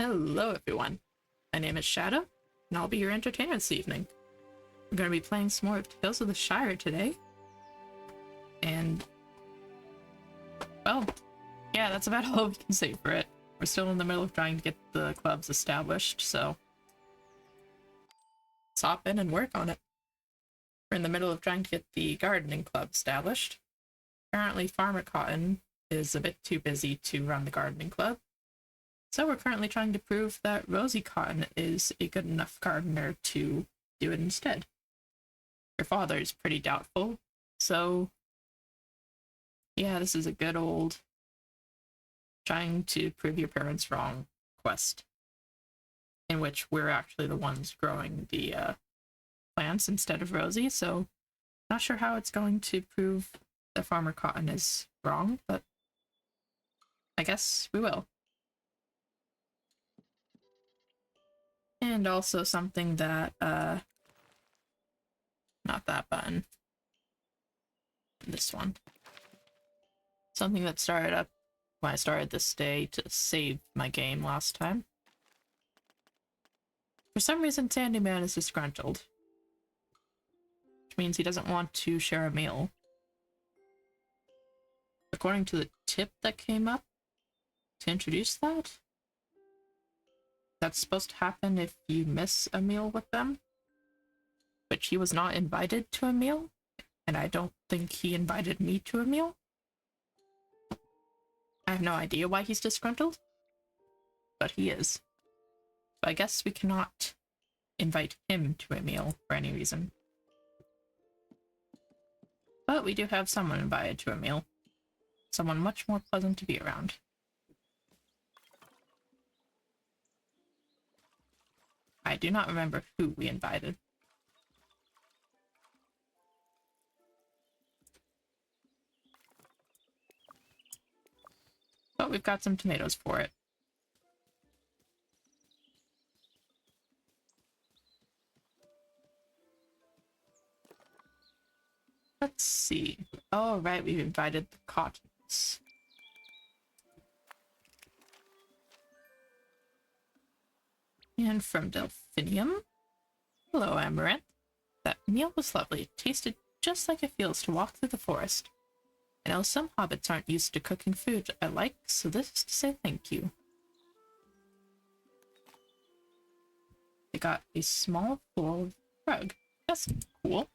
Hello everyone, my name is Shadow, and I'll be your entertainer this evening. We're going to be playing some more of Tales of the Shire today. And, well, yeah, that's about all we can say for it. We're still in the middle of trying to get the clubs established, so let's hop in and work on it. We're in the middle of trying to get the gardening club established. Apparently Farmer Cotton is a bit too busy to run the gardening club. So we're currently trying to prove that Rosie Cotton is a good enough gardener to do it instead. Her father is pretty doubtful, so yeah, this is a good old trying to prove your parents wrong quest, in which we're actually the ones growing the plants instead of Rosie, so not sure how it's going to prove that Farmer Cotton is wrong, but I guess we will. And also something that, not that button. This one. Something that started up when I started this day to save my game last time. For some reason, Sandyman is disgruntled. Which means he doesn't want to share a meal. According to the tip that came up to introduce that, that's supposed to happen if you miss a meal with them. But he was not invited to a meal, and I don't think he invited me to a meal. I have no idea why he's disgruntled, but he is. So I guess we cannot invite him to a meal for any reason. But we do have someone invited to a meal. Someone much more pleasant to be around. I do not remember who we invited. But we've got some tomatoes for it. Let's see. Oh, right, we've invited the Cottons. And from Delphinium. Hello, Amaranth. That meal was lovely. It tasted just like it feels to walk through the forest. I know some hobbits aren't used to cooking food I like, so this is to say thank you. They got a small floral rug. That's cool.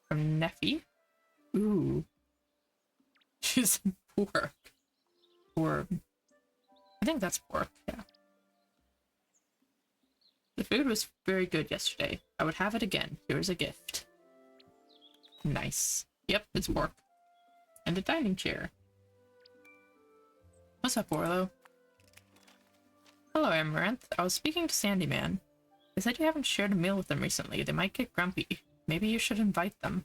From Nefi. Ooh. She's pork. Or I think that's pork, yeah. The food was very good yesterday. I would have it again. Here's a gift. Nice. Yep, it's pork. And a dining chair. What's up, Orlo? Hello, Amaranth. I was speaking to Sandyman. They said you haven't shared a meal with them recently. They might get grumpy. Maybe you should invite them.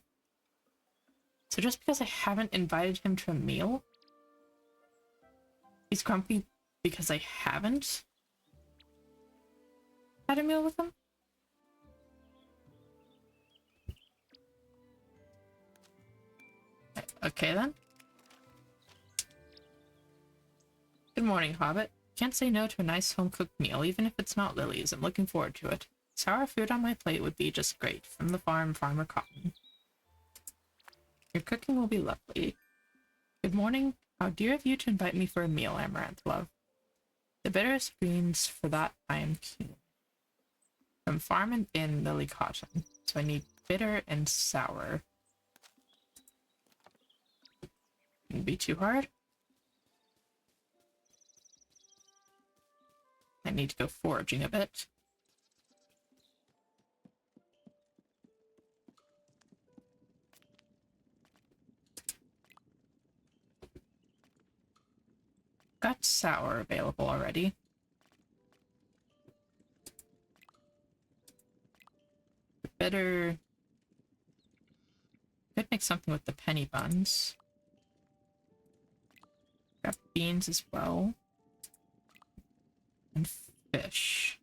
So just because I haven't invited him to a meal, he's grumpy because I haven't had a meal with him? Okay then. Good morning, Hobbit. Can't say no to a nice home-cooked meal, even if it's not Lily's. I'm looking forward to it. Sour food on my plate would be just great. From the farm, Farmer Cotton. Your cooking will be lovely. Good morning. How dear of you to invite me for a meal, Amaranth, love. The bitterest greens, for that I am keen. From Farm and Inn, Lily Cotton. So I need bitter and sour. Wouldn't be too hard. I need to go foraging a bit. Got sour available already. The bitter... Could make something with the penny buns. Got beans as well. And fish.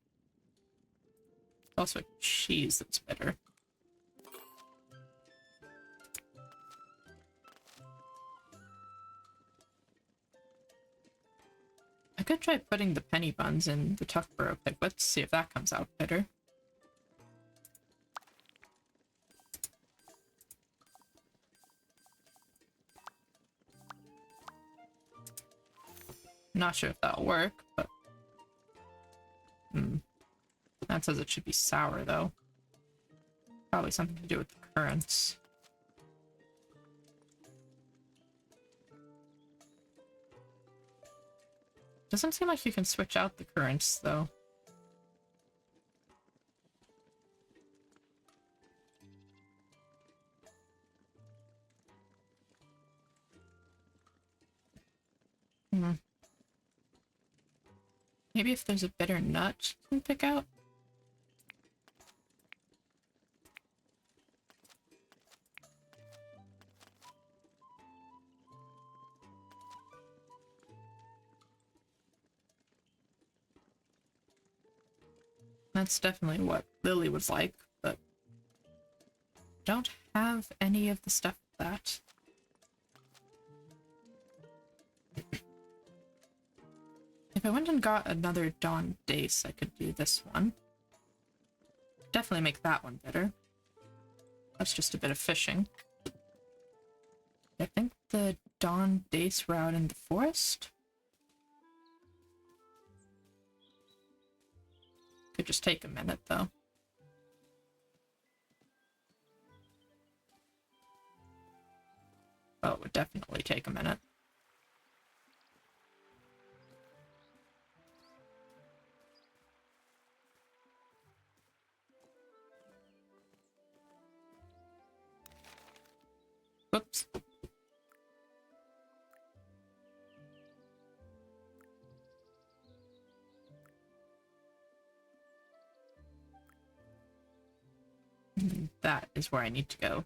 Also cheese that's bitter. I could try putting the penny buns in the Tuckborough piglets, see if that comes out better. Not sure if that'll work, but... That says it should be sour, though. Probably something to do with the currants. Doesn't seem like you can switch out the currants, though. Maybe if there's a bitter nut you can pick out? That's definitely what Lily was like, but don't have any of the stuff for that. If I went and got another Dawn Dace, I could do this one. Definitely make that one better. That's just a bit of fishing. I think the Dawn Dace route in the forest? Could just take a minute, though. Well, it would definitely take a minute. Whoops. That is where I need to go.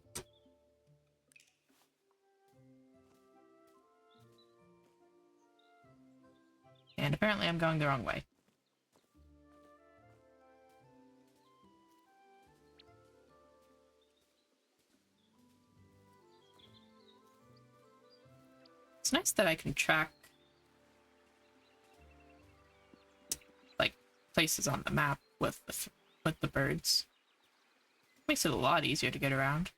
And apparently I'm going the wrong way. It's nice that I can track, like, places on the map with the birds. Makes it a lot easier to get around.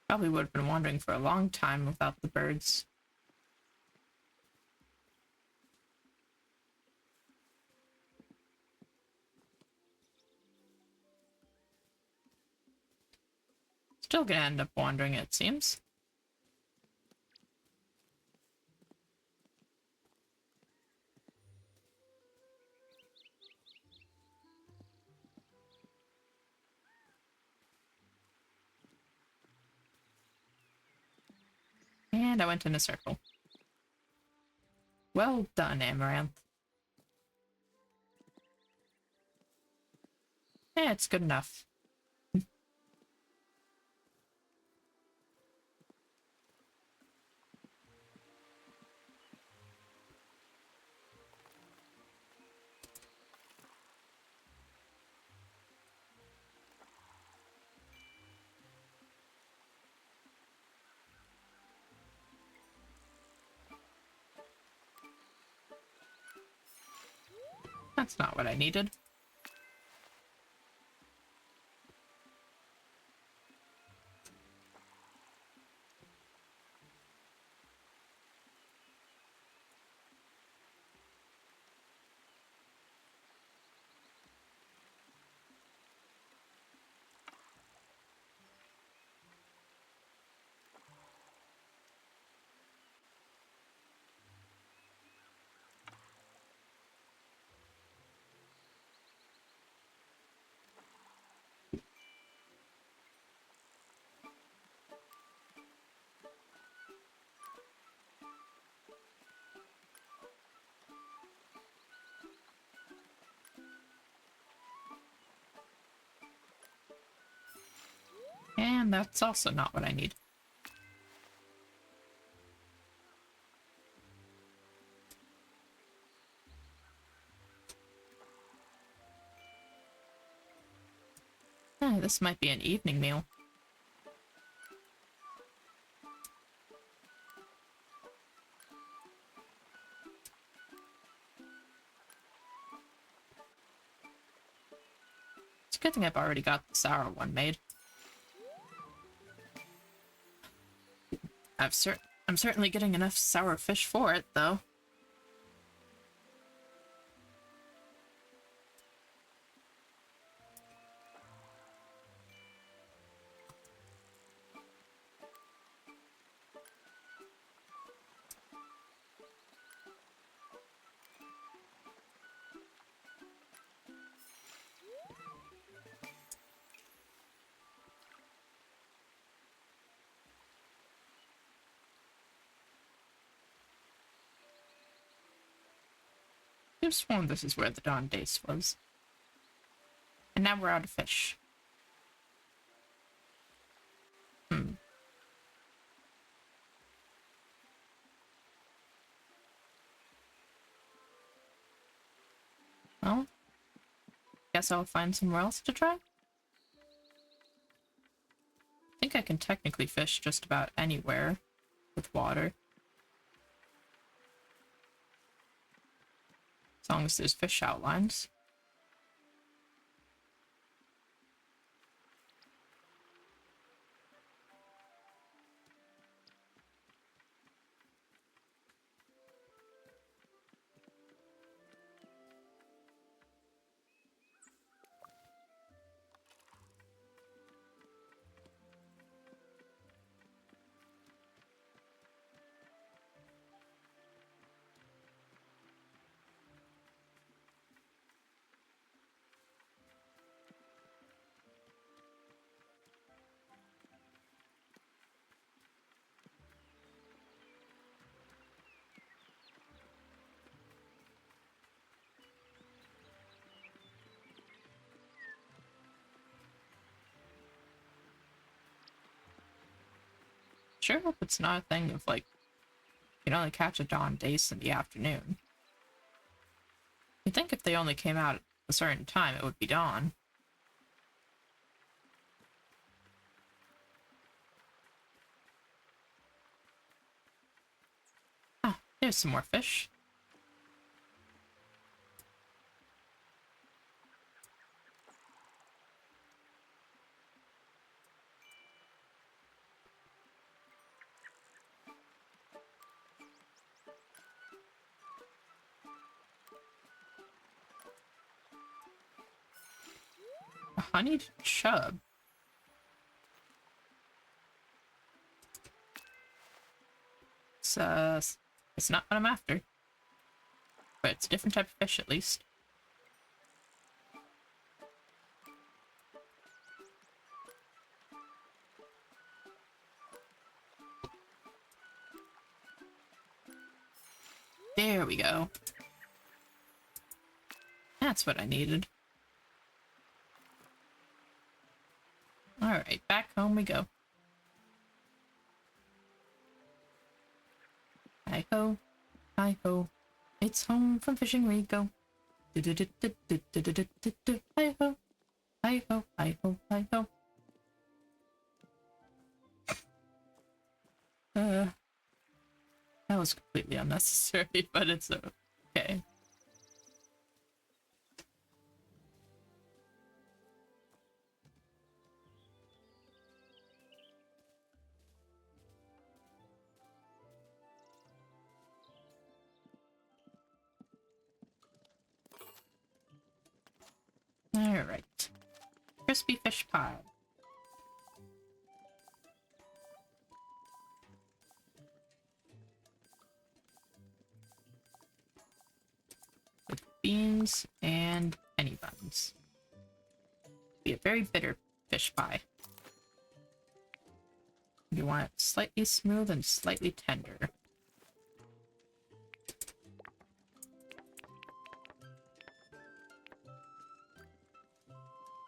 Probably would have been wandering for a long time without the birds. Still gonna end up wandering, it seems. And I went in a circle. Well done, Amaranth. Yeah, it's good enough. That's not what I needed. And that's also not what I need. This might be an evening meal. Good thing I've already got the sour one made. I'm certainly getting enough sour fish for it, though. I have sworn this is where the Dawn Dace was. And now we're out of fish. Well, guess I'll find somewhere else to try. I think I can technically fish just about anywhere with water. As long as there's fish outlines. Sure hope it's not a thing of, like, you can only catch a Dawn Dace in the afternoon. You'd think if they only came out at a certain time, it would be dawn. Ah, there's some more fish. A honeyed chub. It's not what I'm after. But it's a different type of fish, at least. There we go. That's what I needed. Alright, back home we go. Hi-ho, hi-ho, it's home from fishing we go. Hi-ho, hi-ho, hi-ho, hi-ho. That was completely unnecessary, but it's okay. Alright. Crispy fish pie. With beans and penny buns. Be a very bitter fish pie. You want it slightly smooth and slightly tender.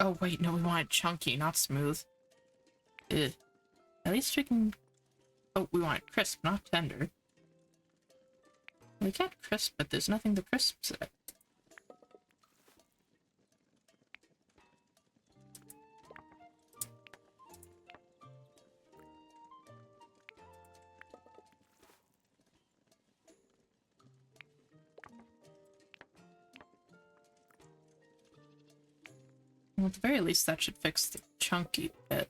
Oh wait, no, we want it chunky, not smooth. Ugh. At least we can... Oh, we want it crisp, not tender. We can't crisp, but there's nothing that crisps it. Well, at the very least, that should fix the chunky bit.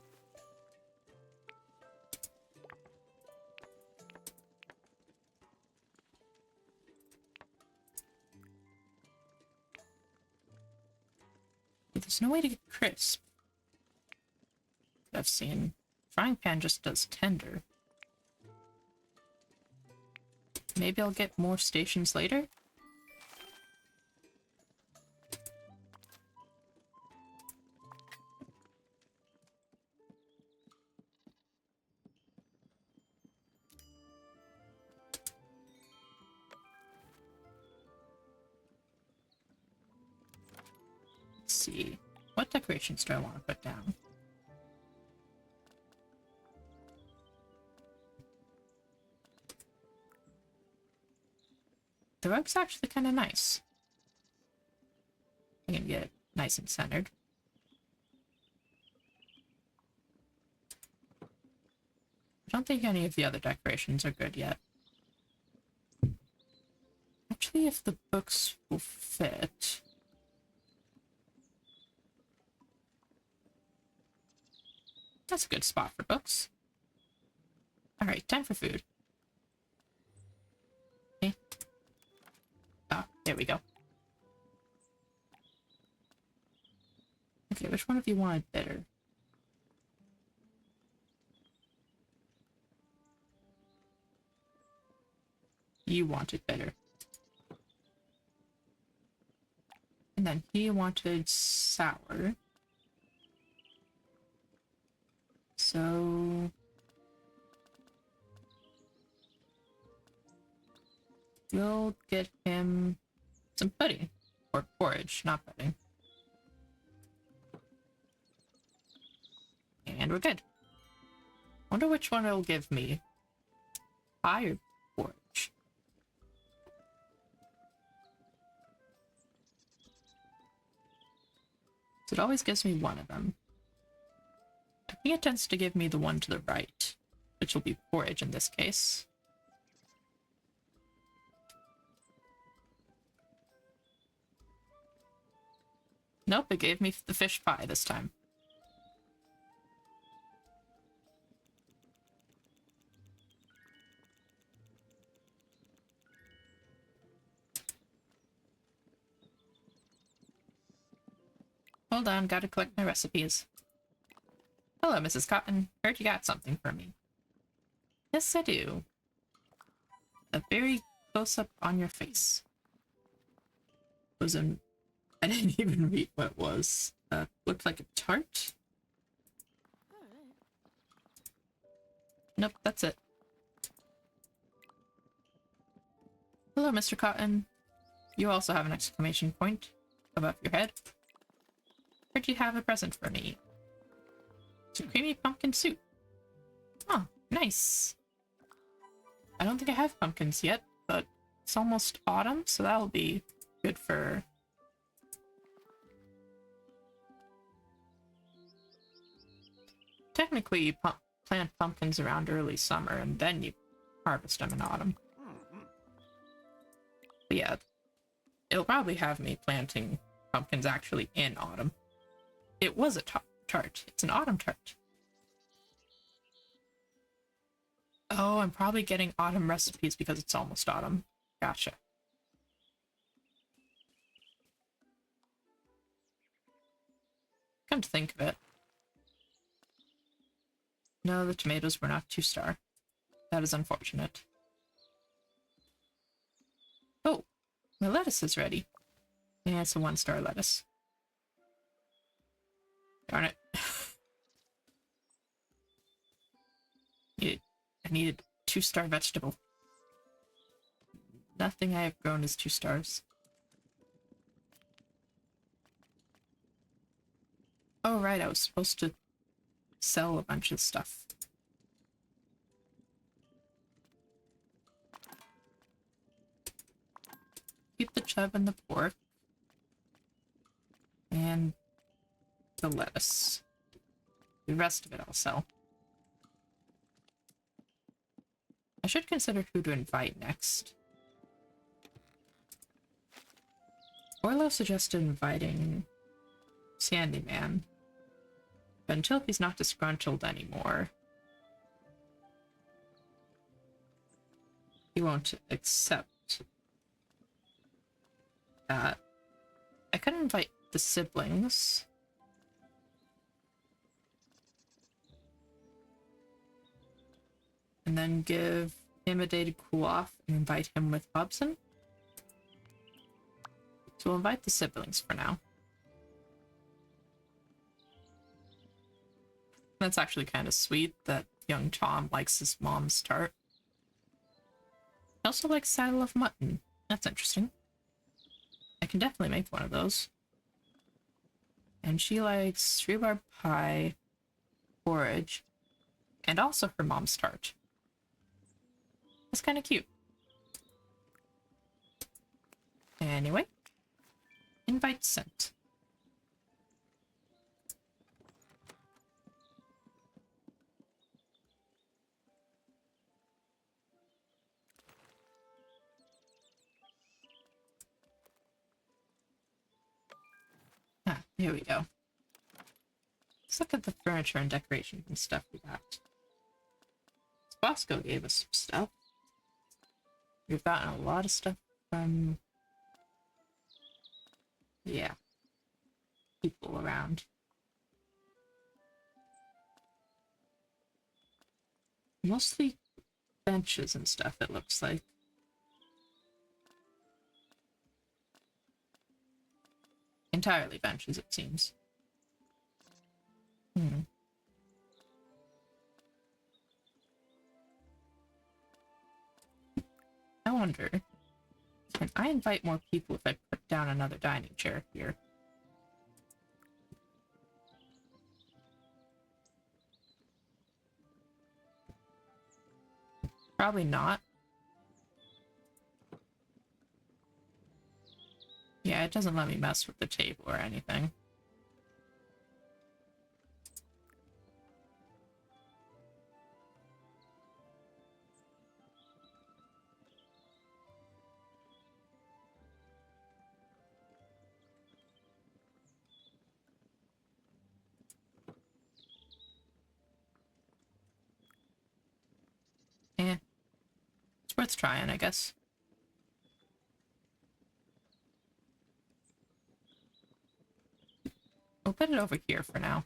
But there's no way to get crisp. I've seen. Frying pan just does tender. Maybe I'll get more stations later? Let's see. What decorations do I want to put down? The rug's actually kind of nice. I can get it nice and centered. I don't think any of the other decorations are good yet. Actually, if the books will fit... That's a good spot for books. Alright, time for food. Okay. Ah, there we go. Okay, which one of you wanted better? You wanted better. And then he wanted sour. So... we'll get him some pudding. Or porridge, not pudding. And we're good. Wonder which one it'll give me. Pie or porridge? So it always gives me one of them. I think it tends to give me the one to the right, which will be porridge in this case. Nope, it gave me the fish pie this time. Hold on, gotta collect my recipes. Hello, Mrs. Cotton. Heard you got something for me. Yes, I do. A very close-up on your face. Was in... I didn't even read what it was. Looked like a tart? Nope, that's it. Hello, Mr. Cotton. You also have an exclamation point above your head. Heard you have a present for me. It's a creamy pumpkin soup. Oh, nice. I don't think I have pumpkins yet, but it's almost autumn, so that'll be good for... Technically, you plant pumpkins around early summer, and then you harvest them in autumn. But yeah, it'll probably have me planting pumpkins actually in autumn. It was a tart. It's an autumn tart. Oh, I'm probably getting autumn recipes because it's almost autumn. Gotcha. Come to think of it. No, the tomatoes were not 2-star. That is unfortunate. Oh, my lettuce is ready. Yeah, it's a 1-star lettuce. Darn it. I needed 2-star vegetable. Nothing I have grown is 2 stars. Oh right, I was supposed to sell a bunch of stuff. Keep the chub and the pork. And the lettuce. The rest of it I'll sell. I should consider who to invite next. Orlo suggested inviting Sandy Man. But until he's not disgruntled anymore, he won't accept that. I could invite the siblings. And then give him a day to cool off and invite him with Hobson. So we'll invite the siblings for now. That's actually kind of sweet that young Tom likes his mom's tart. He also likes saddle of mutton. That's interesting. I can definitely make one of those. And she likes rhubarb pie, porridge, and also her mom's tart. That's kind of cute. Anyway, invite sent. Ah, here we go. Let's look at the furniture and decorations and stuff we got. Bosco gave us some stuff. We've gotten a lot of stuff from, yeah, people around. Mostly benches and stuff, it looks like. Entirely benches, it seems. I wonder, can I invite more people if I put down another dining chair here? Probably not. Yeah, it doesn't let me mess with the table or anything. Eh. It's worth trying, I guess. We'll put it over here for now.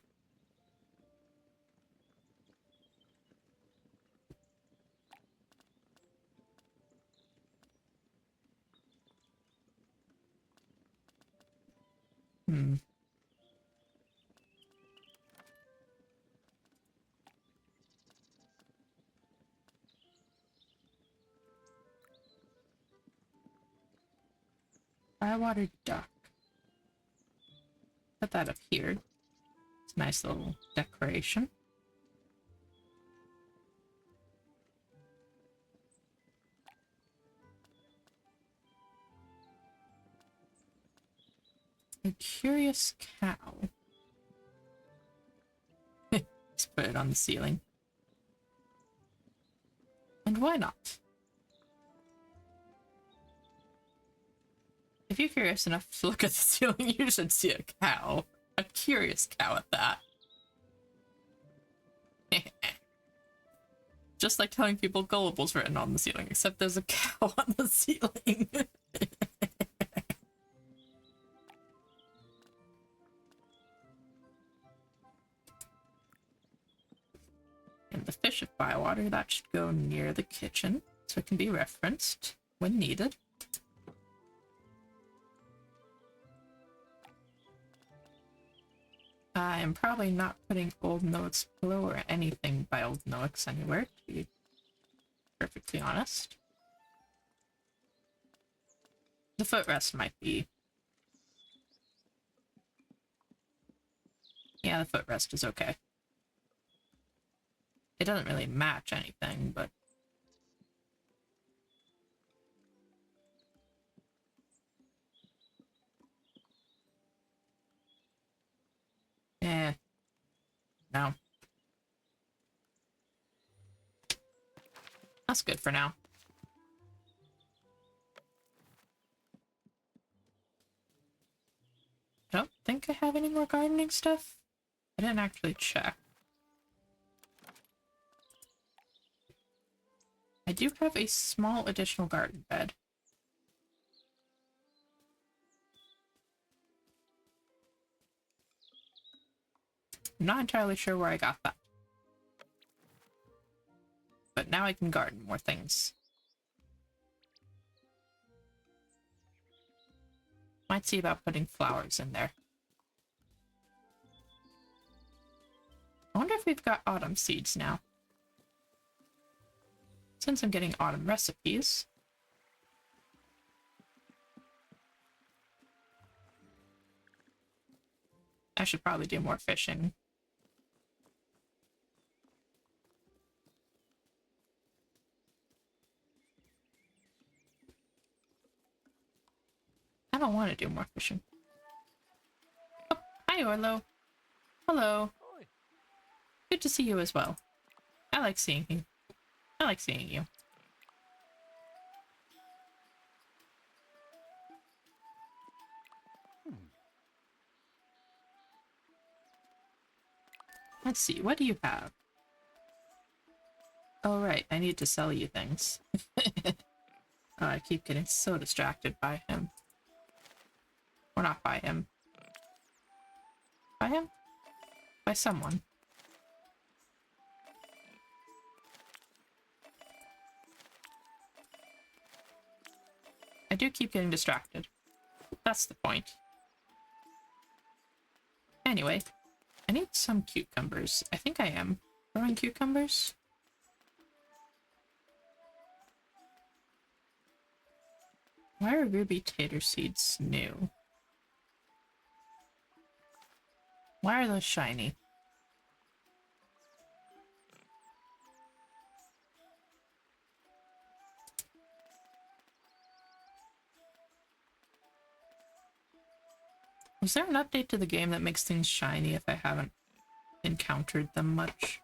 Firewater duck. Put that up here. It's a nice little decoration. A curious cow. Let's put it on the ceiling. And why not? If you're curious enough to look at the ceiling, you should see a cow. A curious cow at that. Just like telling people Gullible's written on the ceiling, except there's a cow on the ceiling. And the fish of Bywater, that should go near the kitchen, so it can be referenced when needed. I am probably not putting Old Noak's pillow or anything by Old Noak's anywhere, to be perfectly honest. The footrest might be. Yeah, the footrest is okay. It doesn't really match anything, but... No. That's good for now. I don't think I have any more gardening stuff? I didn't actually check. I do have a small additional garden bed. I'm not entirely sure where I got that. But now I can garden more things. Might see about putting flowers in there. I wonder if we've got autumn seeds now. Since I'm getting autumn recipes. I should probably do more fishing. I don't want to do more fishing. Oh, hi Orlo. Hello. Good to see you as well. I like seeing you. I like seeing you. Let's see, what do you have? Oh right, I need to sell you things. Oh, I keep getting so distracted by him. Or not by him. By him? By someone. I do keep getting distracted. That's the point. Anyway, I need some cucumbers. I think I am growing cucumbers. Why are ruby tater seeds new? Why are those shiny? Was there an update to the game that makes things shiny if I haven't encountered them much?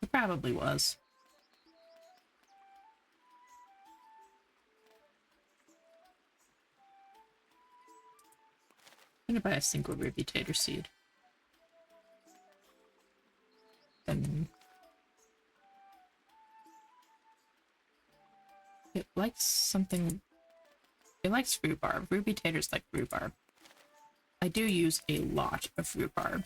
There probably was. I'm gonna buy a single ruby tater seed. Then it likes something. It likes rhubarb. Ruby taters like rhubarb. I do use a lot of rhubarb.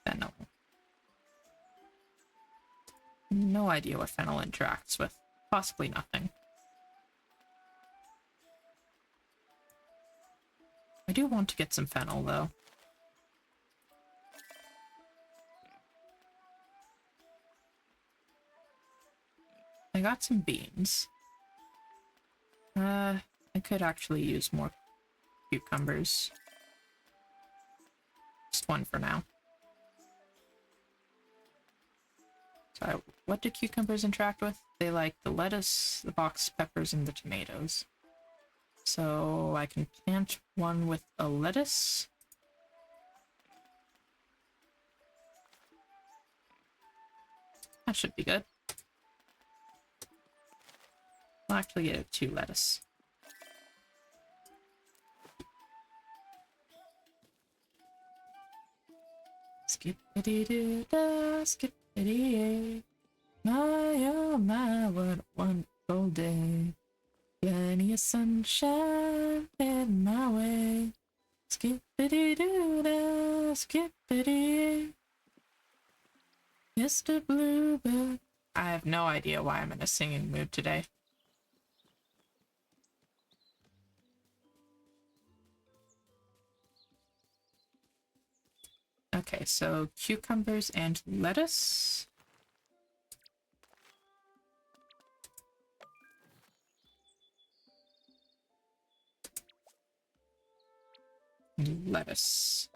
Fennel. No idea what fennel interacts with. Possibly nothing. I do want to get some fennel, though. I got some beans. I could actually use more cucumbers. Just one for now. So what do cucumbers interact with? They like the lettuce, the box peppers, and the tomatoes. So I can plant one with a lettuce. That should be good. I'll actually get 2 lettuce. Skip-a-dee-doo-da, skip-a-dee-yay. My, oh my, what a wonderful day. Plenty of sunshine heading my way. Skip-a-dee-doo-da, skip-a-dee-yay. Mr. Bluebird. I have no idea why I'm in a singing mood today. Okay, so cucumbers and lettuce. Lettuce.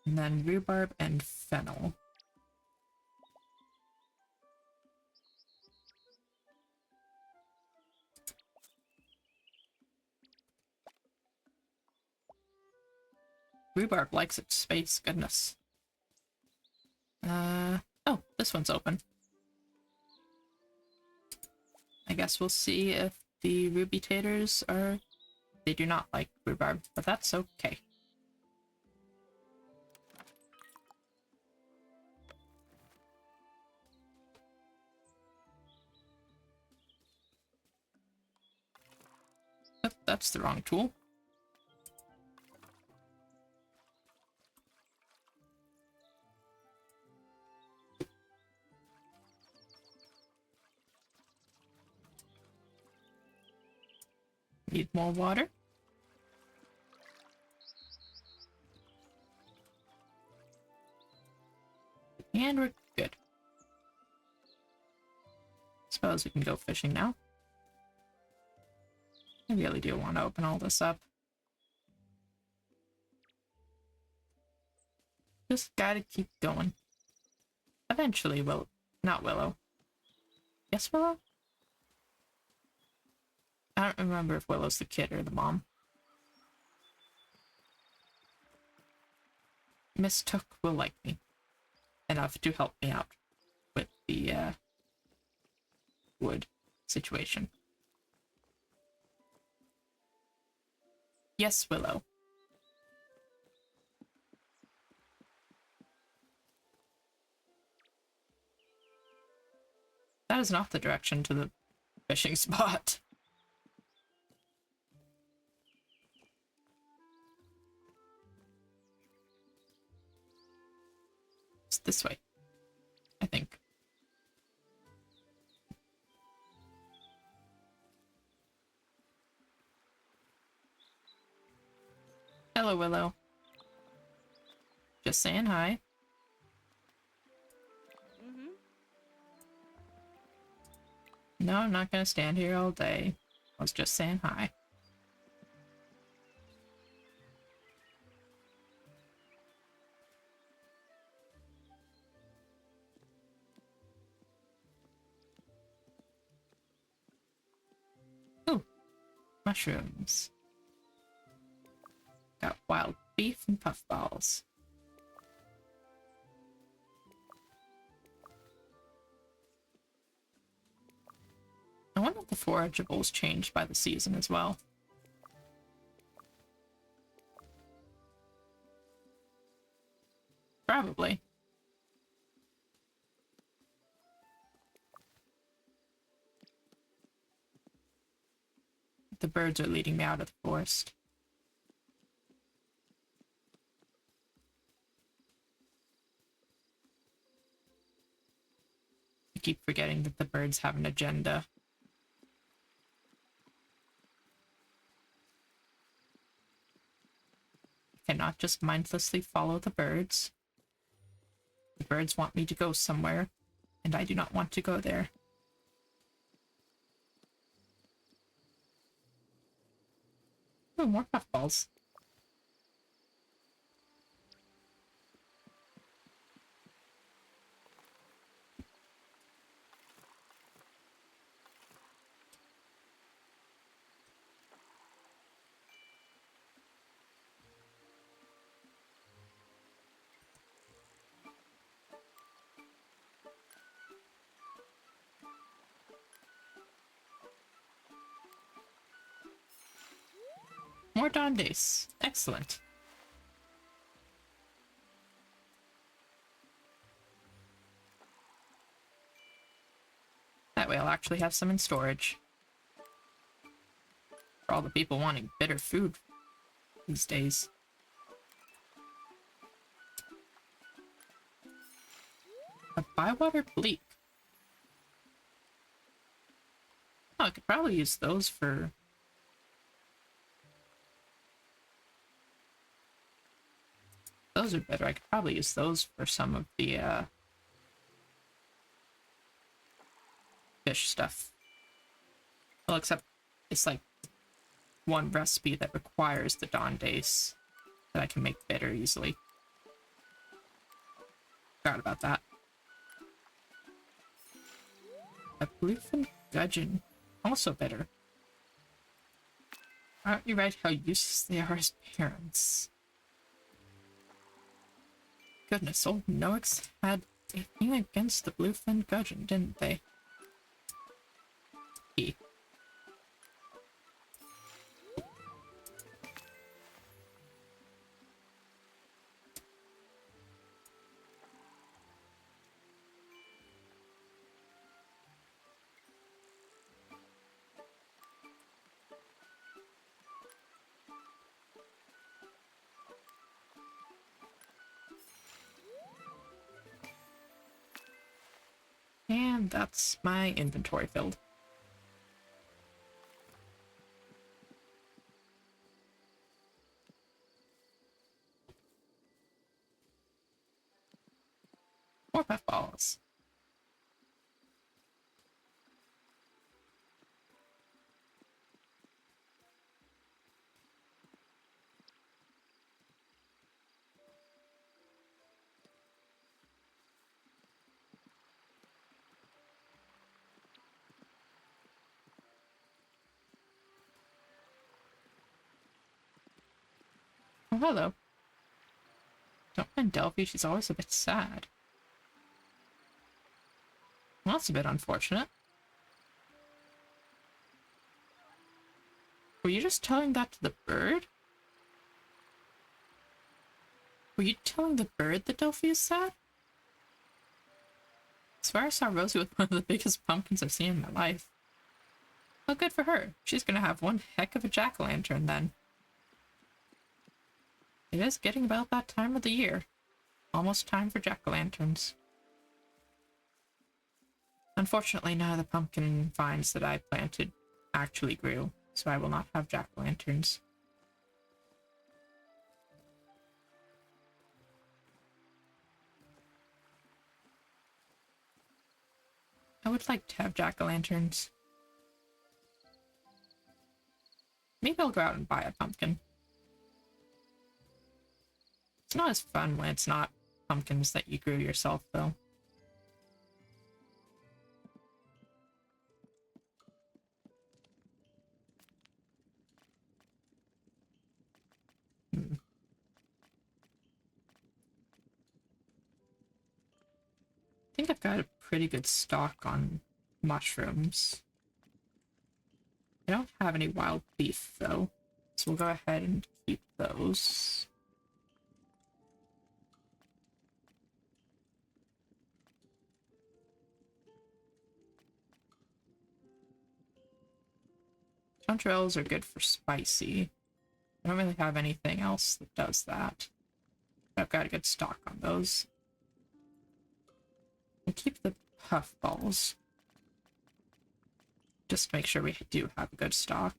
And then rhubarb and fennel. Rhubarb likes its space, goodness. Oh, this one's open. I guess we'll see if the ruby taters are... They do not like rhubarb, but that's okay. Oh, that's the wrong tool. Need more water. And we're good. Suppose we can go fishing now. I really do want to open all this up. Just gotta keep going. Eventually, not Willow. Yes, Willow? I don't remember if Willow's the kid or the mom. Miss Took will like me enough to help me out with the wood situation. Yes, Willow. That is not the direction to the fishing spot. It's this way, I think. Hello, Willow. Just saying hi. No, I'm not gonna stand here all day. I was just saying hi. Ooh, mushrooms. Got wild beef and puffballs. I wonder if the forageables changed by the season as well. Probably. The birds are leading me out of the forest. I keep forgetting that the birds have an agenda. I cannot just mindlessly follow the birds. The birds want me to go somewhere, and I do not want to go there. Oh, more puffballs. More dawn days. Excellent. That way I'll actually have some in storage. For all the people wanting bitter food these days. A bywater bleak. Oh, I could probably use those for... Those are better. I could probably use those for some of the, fish stuff. Well, except it's like one recipe that requires the dawn days that I can make bitter easily. Forgot about that. A bluefin gudgeon. Also bitter. Aren't you right how useless they are as parents? goodness, old Noaks had a thing against the bluefin gudgeon, didn't they? He. And that's my inventory filled. More puffballs. Oh, hello. Don't mind Delphi, she's always a bit sad. Well, that's a bit unfortunate. Were you just telling that to the bird? Were you telling the bird that Delphi is sad? I swear I saw Rosie with one of the biggest pumpkins I've seen in my life. Well, good for her. She's gonna have one heck of a jack-o'-lantern then. It is getting about that time of the year. Almost time for jack-o'-lanterns. Unfortunately, none of the pumpkin vines that I planted actually grew, so I will not have jack-o'-lanterns. I would like to have jack-o'-lanterns. Maybe I'll go out and buy a pumpkin. It's not as fun when it's not pumpkins that you grew yourself, though. I think I've got a pretty good stock on mushrooms. I don't have any wild beef, though, so we'll go ahead and keep those. Chanterelles are good for spicy. I don't really have anything else that does that. I've got a good stock on those. We'll keep the puffballs. Just to make sure we do have a good stock.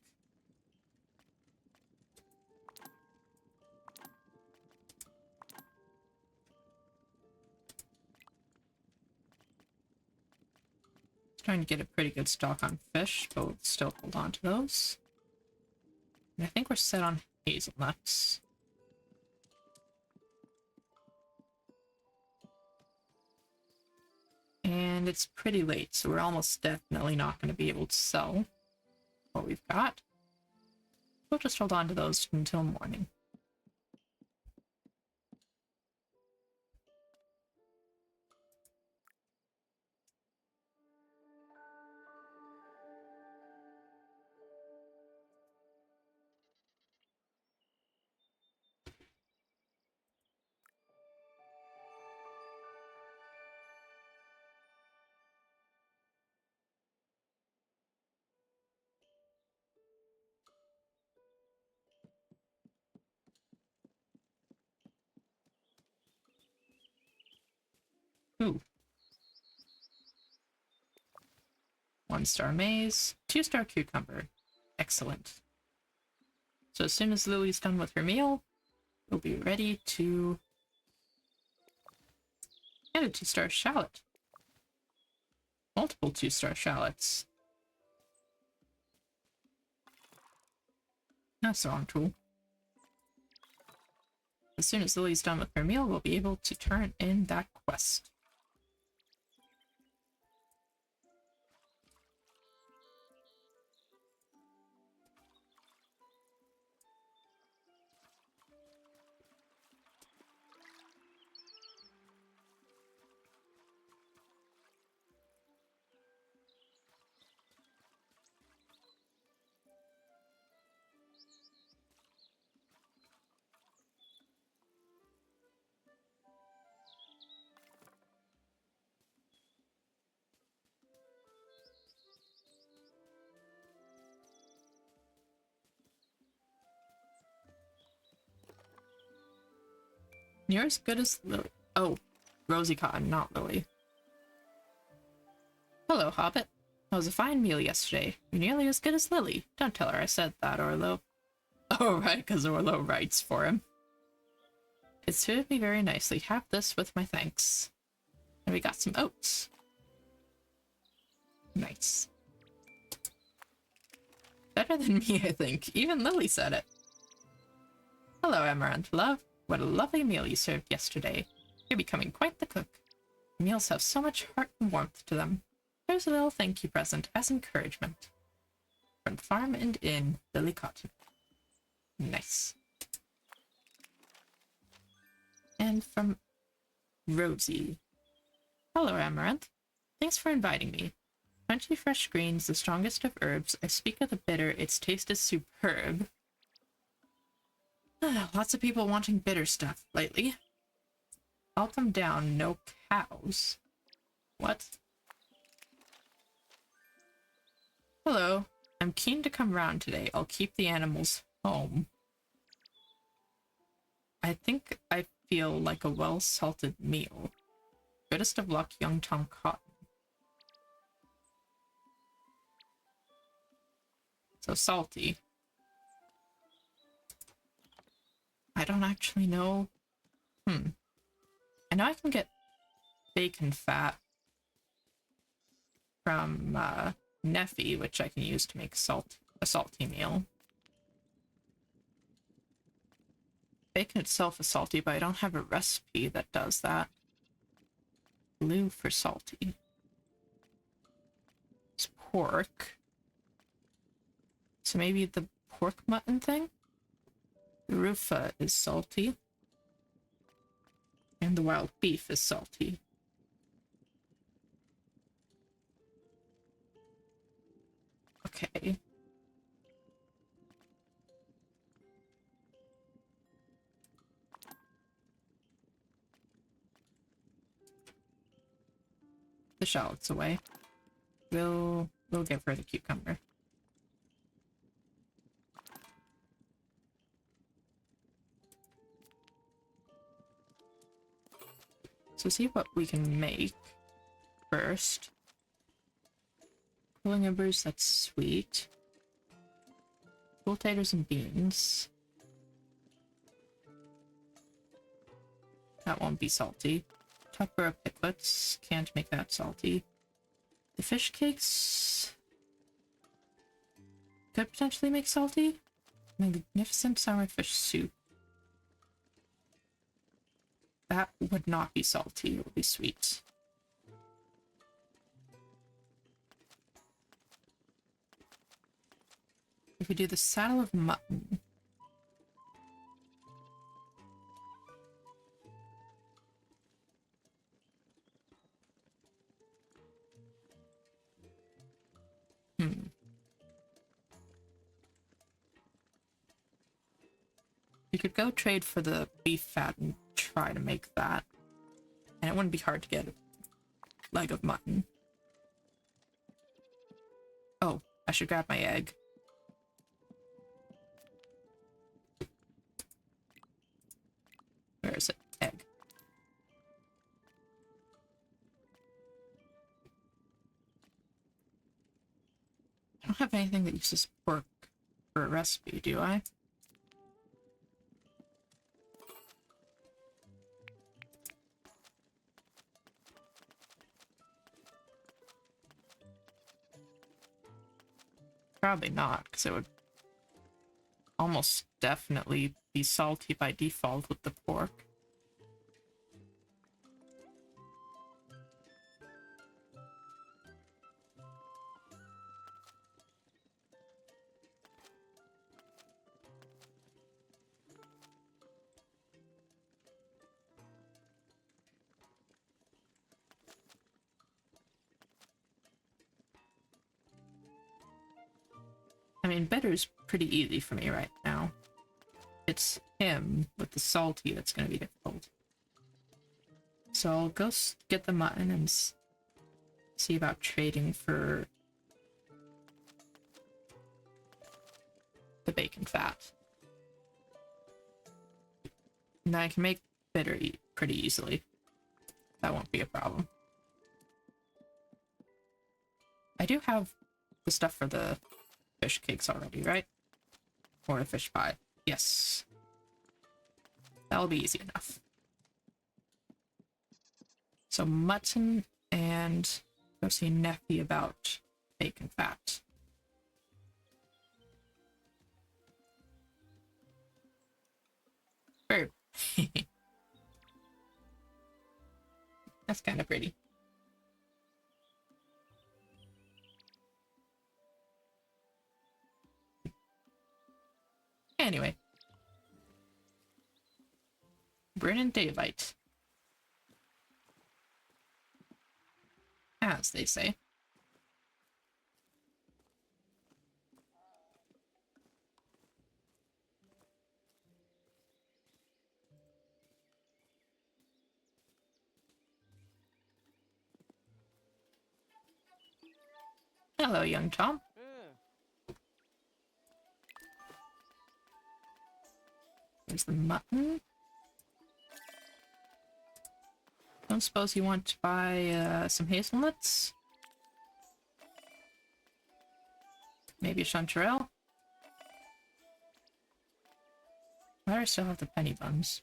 Trying to get a pretty good stock on fish, but we'll still hold on to those. And I think we're set on hazelnuts. And it's pretty late, so we're almost definitely not going to be able to sell what we've got. We'll just hold on to those until morning. Ooh. 1-star maize, 2-star cucumber. Excellent. So as soon as Lily's done with her meal, we'll be ready to... And a 2-star shallot. Multiple 2-star shallots. That's the wrong tool. As soon as Lily's done with her meal, we'll be able to turn in that quest. You're as good as Lily. Oh, Rosie Cotton, not Lily. Hello, Hobbit. That was a fine meal yesterday. You're nearly as good as Lily. Don't tell her I said that, Orlo. Oh, right, because Orlo writes for him. It suited me very nicely. Have this with my thanks. And we got some oats. Nice. Better than me, I think. Even Lily said it. Hello, Amaranth, love. What a lovely meal you served yesterday. You're becoming quite the cook. Meals have so much heart and warmth to them. Here's a little thank you present as encouragement. From Farm and Inn, Lily Cotton. Nice. And from Rosie. Hello, Amaranth. Thanks for inviting me. 20 fresh greens, the strongest of herbs. I speak of the bitter, its taste is superb. Lots of people wanting bitter stuff lately. I'll come down, no cows. What? Hello. I'm keen to come round today. I'll keep the animals home. I think I feel like a well-salted meal. Goodest of luck, young Tom Cotton. So salty. I don't actually know. I know I can get bacon fat from Nefi, which I can use to make a salty meal. Bacon itself is salty, but I don't have a recipe that does that. Blue for salty. It's pork. So maybe the pork mutton thing? The rufa is salty. And the wild beef is salty. Okay. The shallots away. We'll give her the cucumber. So see what we can make first. Cooling embers, that's sweet. Cool taters and beans. That won't be salty. Tupper of piglets, can't make that salty. The fish cakes could potentially make salty. Magnificent summer fish soup. That would not be salty, it would be sweet. If we do the saddle of mutton. You could go trade for the beef fat and try to make that. And it wouldn't be hard to get a leg of mutton. Oh, I should grab my egg. Where is it? Egg. I don't have anything that uses pork for a recipe, do I? Probably not, because it would almost definitely be salty by default with the pork. I mean, bitter's pretty easy for me right now. It's him with the salty that's going to be difficult. So I'll go get the mutton and see about trading for the bacon fat. And then I can make pretty easily. That won't be a problem. I do have the stuff for the fish cakes already, right? Or a fish pie. Yes. That'll be easy enough. So mutton and go see Nefi about bacon fat. Bird. That's kind of pretty. Anyway. Bryn and daylight. As they say. Hello, young Tom. Here's the mutton. Don't suppose you want to buy some hazelnuts? Maybe a chanterelle? Why do I still have the penny buns?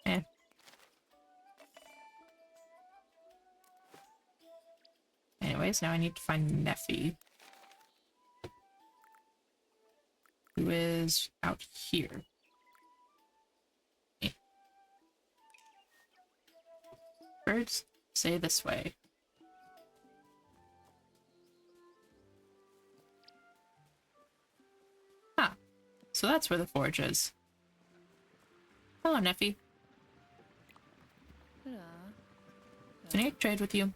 Eh. Anyways, now I need to find Nefi, who is out here. Eh. Birds say this way. Ah, so that's where the forge is. Hello, Nefi. Can I trade with you?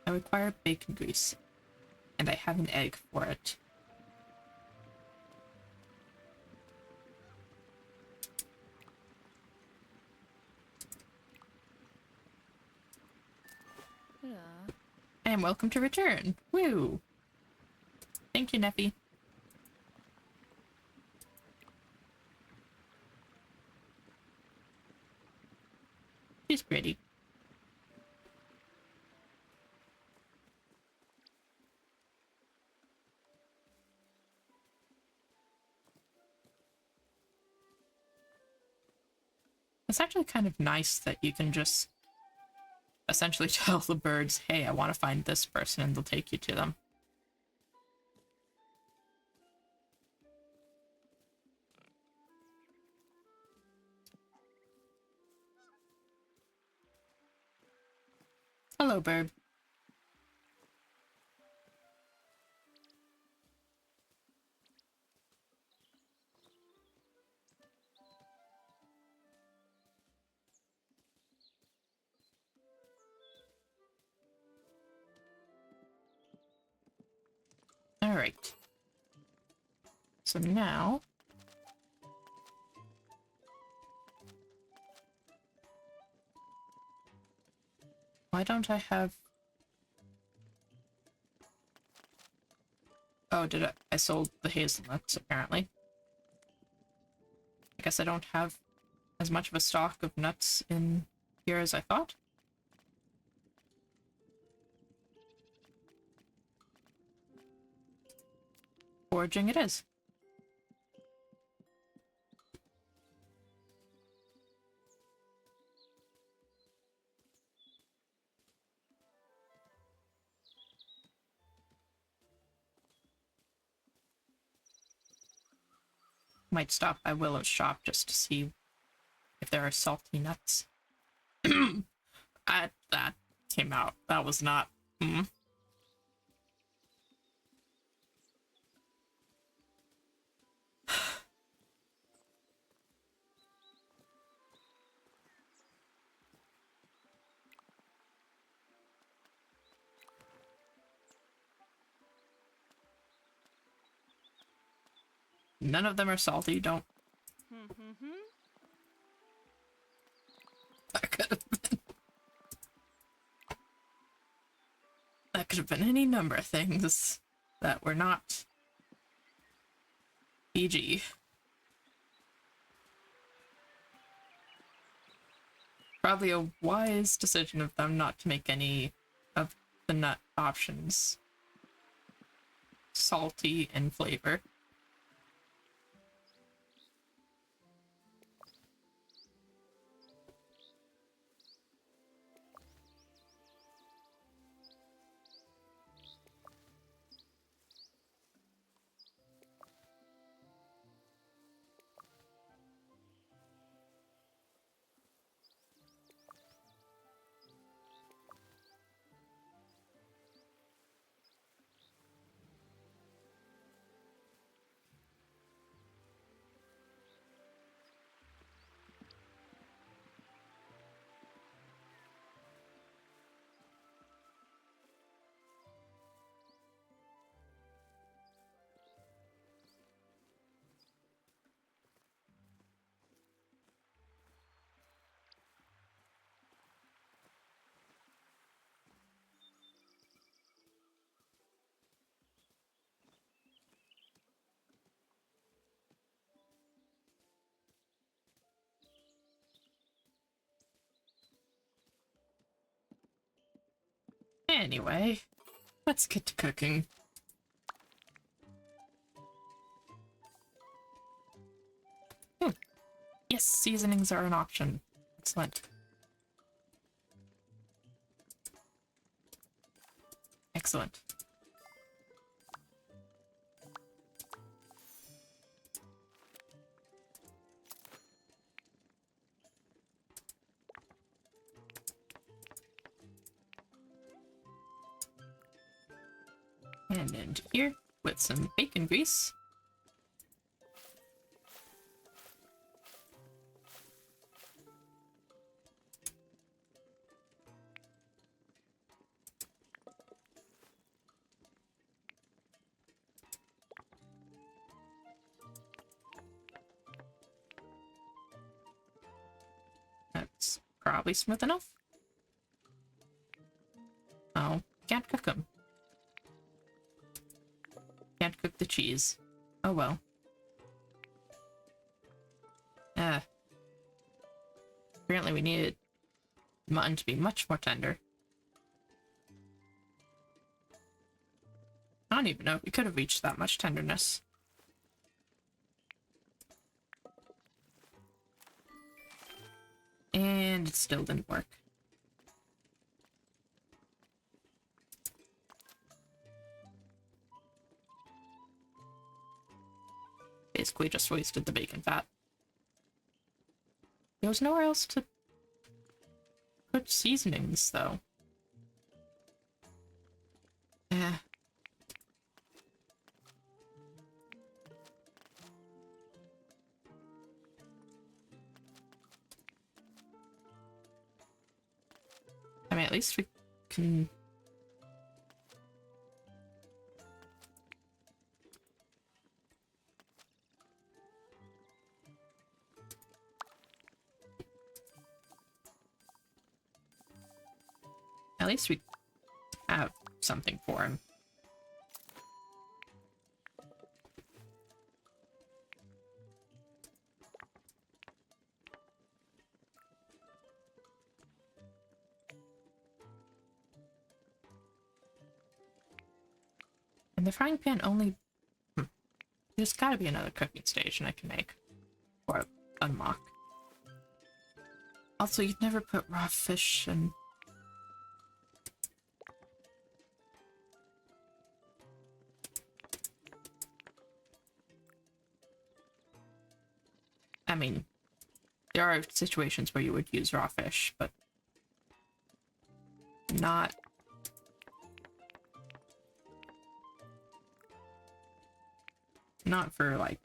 I require bacon grease, and I have an egg for it. And welcome to return. Woo! Thank you, Nefi. She's pretty. It's actually kind of nice that you can just essentially tell the birds, hey, I want to find this person, and they'll take you to them. Hello, bird. Alright. So now... why don't I have... oh, did I sold the hazelnuts, apparently. I guess I don't have as much of a stock of nuts in here as I thought. Foraging it is. Might stop by Willow's shop just to see if there are salty nuts. That came out. That was not... None of them are salty, don't... That could have been... that could have been any number of things that were not... PG. Probably a wise decision of them not to make any of the nut options salty in flavor. Anyway, let's get to cooking. Yes, seasonings are an option. Excellent. Excellent. And into here with some bacon grease. That's probably smooth enough. Oh, can't cook them. Can't cook the cheese. Oh well. Apparently we needed mutton to be much more tender. I don't even know if we could have reached that much tenderness. And it still didn't work. Basically just wasted the bacon fat. There was nowhere else to put seasonings, though. Eh. I mean, at least we can... At least we have something for him. And the frying pan only... There's gotta be another cooking station I can make. Or unlock. Also, you'd never put raw fish in... I mean, there are situations where you would use raw fish, but not for like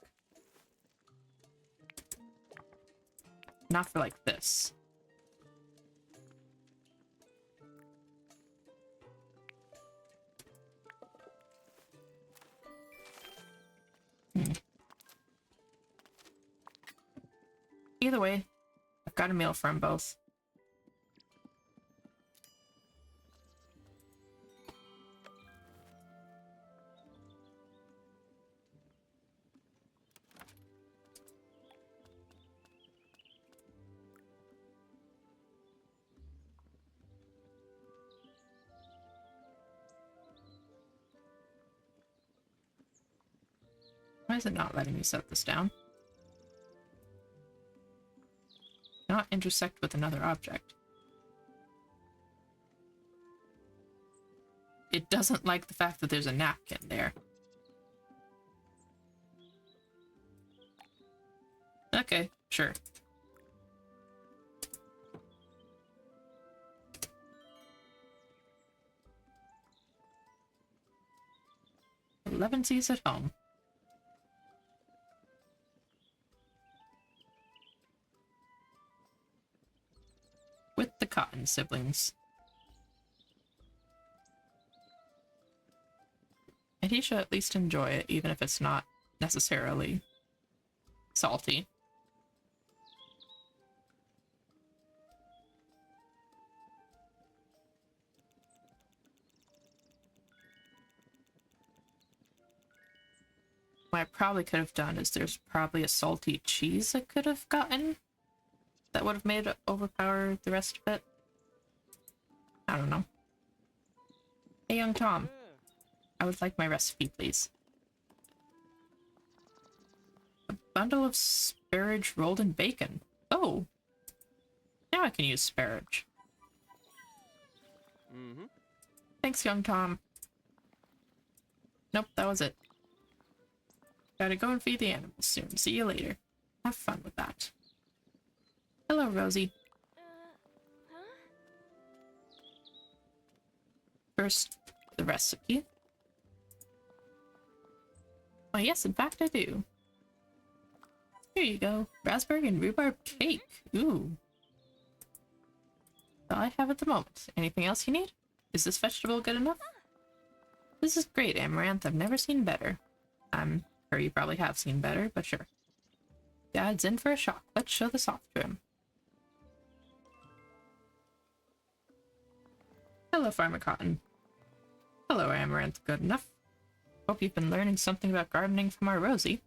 this. Either way, I've got a meal for them both. Why is it not letting me set this down? Not intersect with another object. It doesn't like the fact that there's a napkin there. Okay, sure. Elevensies at home. With the Cotton siblings. And he should at least enjoy it, even if it's not necessarily salty. What I probably could have done is there's probably a salty cheese I could have gotten that would have made it overpower the rest of it. I don't know. Hey, young Tom. I would like my recipe, please. A bundle of sparage rolled in bacon. Oh! Now I can use sparage. Thanks, young Tom. Nope, that was it. Gotta go and feed the animals soon. See you later. Have fun with that. Hello, Rosie. First, the recipe. Oh yes, in fact I do. Here you go. Raspberry and rhubarb cake. Ooh. All I have at the moment. Anything else you need? Is this vegetable good enough? This is great, Amaranth. I've never seen better. I'm sure you probably have seen better, but sure. Dad's in for a shock. Let's show this off to him. Hello, Farmer Cotton. Hello, Amaranth. Good enough. Hope you've been learning something about gardening from our Rosie.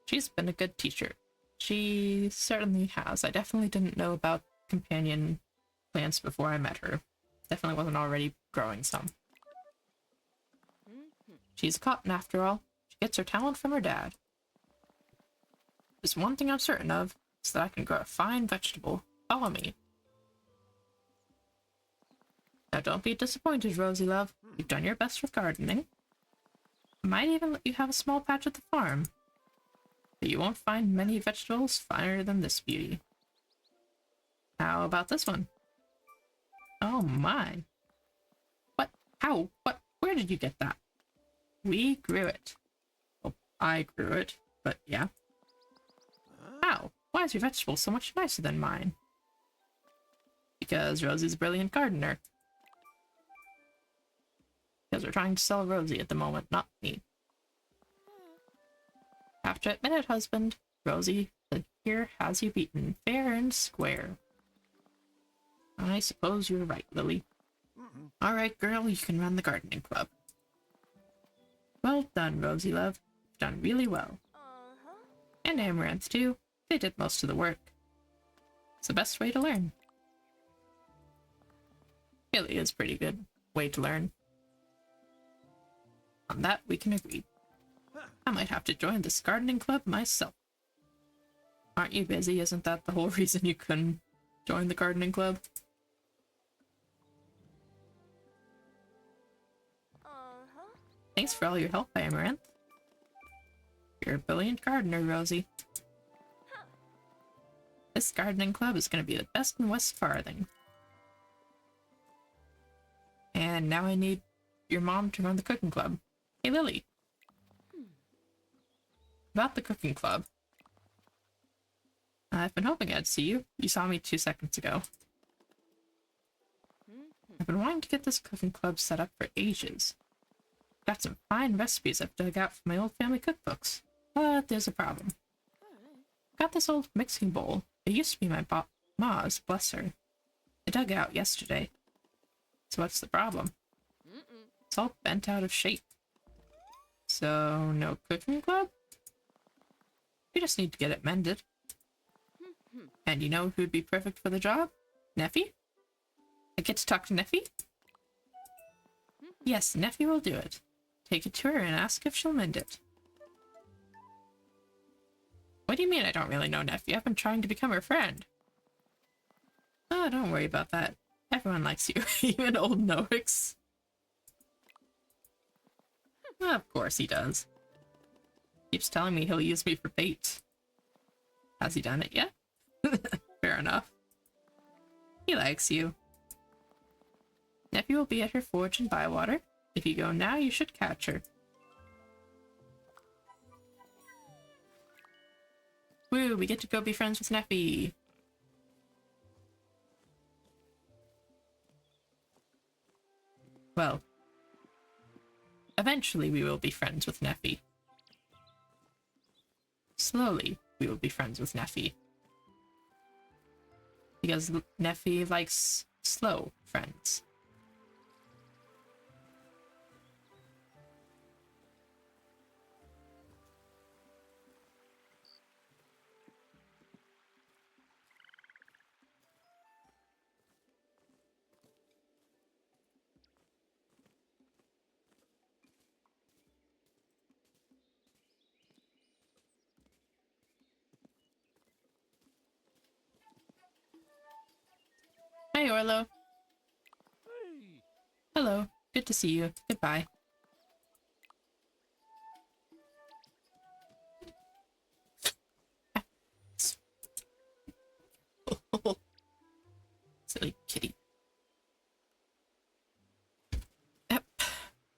She's been a good teacher. She certainly has. I definitely didn't know about companion plants before I met her. Definitely wasn't already growing some. She's a Cotton after all. She gets her talent from her dad. There's one thing I'm certain of, is that I can grow a fine vegetable. Follow me. Now don't be disappointed, Rosie love. You've done your best with gardening. I might even let you have a small patch at the farm. But you won't find many vegetables finer than this beauty. How about this one? Oh my. What? How? What? Where did you get that? We grew it. Well, I grew it, but yeah. How? Why is your vegetable so much nicer than mine? Because Rosie's a brilliant gardener. Because we're trying to sell Rosie at the moment, not me. Have to admit it, husband. Rosie, the here has you beaten, fair and square. I suppose you're right, Lily. Alright, girl, you can run the gardening club. Well done, Rosie love. You've done really well. And Amaranth, too. They did most of the work. It's the best way to learn. Really is a pretty good way to learn. On that, we can agree. I might have to join this gardening club myself. Aren't you busy? Isn't that the whole reason you couldn't join the gardening club? Thanks for all your help, Amaranth. You're a brilliant gardener, Rosie. This gardening club is going to be the best in West Farthing. And now I need your mom to run the cooking club. Hey, Lily. About the cooking club. I've been hoping I'd see you. You saw me 2 seconds ago. I've been wanting to get this cooking club set up for ages. Got some fine recipes I've dug out from my old family cookbooks. But there's a problem. Got this old mixing bowl. It used to be my ma's, bless her. I dug it out yesterday. So what's the problem? It's all bent out of shape. So, no cooking club? We just need to get it mended. And you know who'd be perfect for the job? Nefi? I get to talk to Nefi? Yes, Nefi will do it. Take it to her and ask if she'll mend it. What do you mean I don't really know Nefi? I've been trying to become her friend. Oh, don't worry about that. Everyone likes you, even old Noix. Well, of course he does. Keeps telling me he'll use me for bait. Has he done it yet? Fair enough. He likes you. Nefi will be at her forge in Bywater. If you go now, you should catch her. Woo, we get to go be friends with Nefi. Well, eventually we will be friends with Nefi. Slowly, we will be friends with Nefi. Because Nefi likes slow friends. Hi, Orlo. Hey. Hello. Good to see you. Goodbye. Silly kitty. Yep.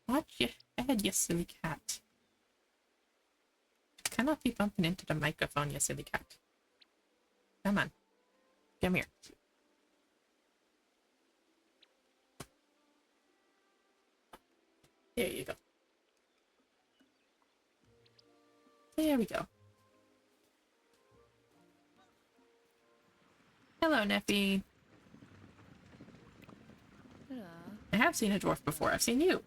Watch your head, you silly cat. Cannot be bumping into the microphone, you silly cat. Come on. Come here. There you go. There we go. Hello, Nefi. Hello. I have seen a dwarf before. I've seen you.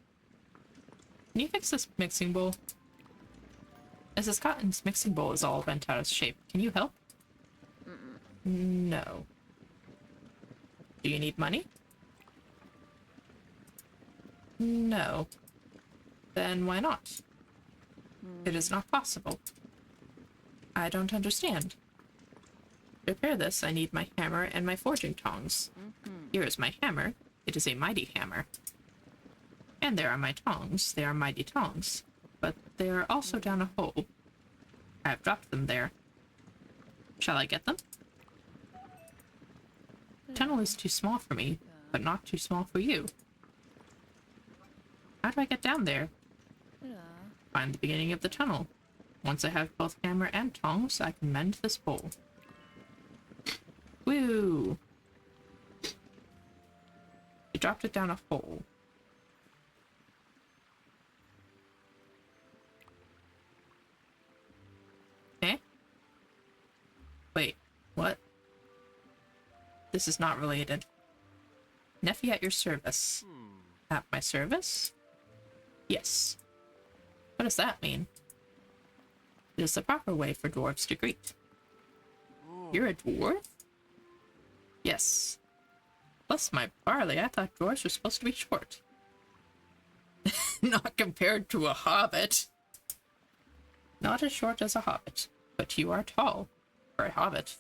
Can you fix this mixing bowl? Mrs. Cotton's mixing bowl is all bent out of shape. Can you help? No. Do you need money? No. Then why not? It is not possible. I don't understand. To repair this, I need my hammer and my forging tongs. Here is my hammer. It is a mighty hammer. And there are my tongs. They are mighty tongs. But they are also down a hole. I have dropped them there. Shall I get them? The tunnel is too small for me, but not too small for you. How do I get down there? Find the beginning of the tunnel. Once I have both hammer and tongs, I can mend this bowl. Woo! You dropped it down a hole. Eh? Wait, what? This is not related. Nefi at your service. At my service? Yes. What does that mean? It is the proper way for dwarves to greet. You're a dwarf? Yes. Bless my barley, I thought dwarves were supposed to be short. Not compared to a hobbit. Not as short as a hobbit, but you are tall for a hobbit.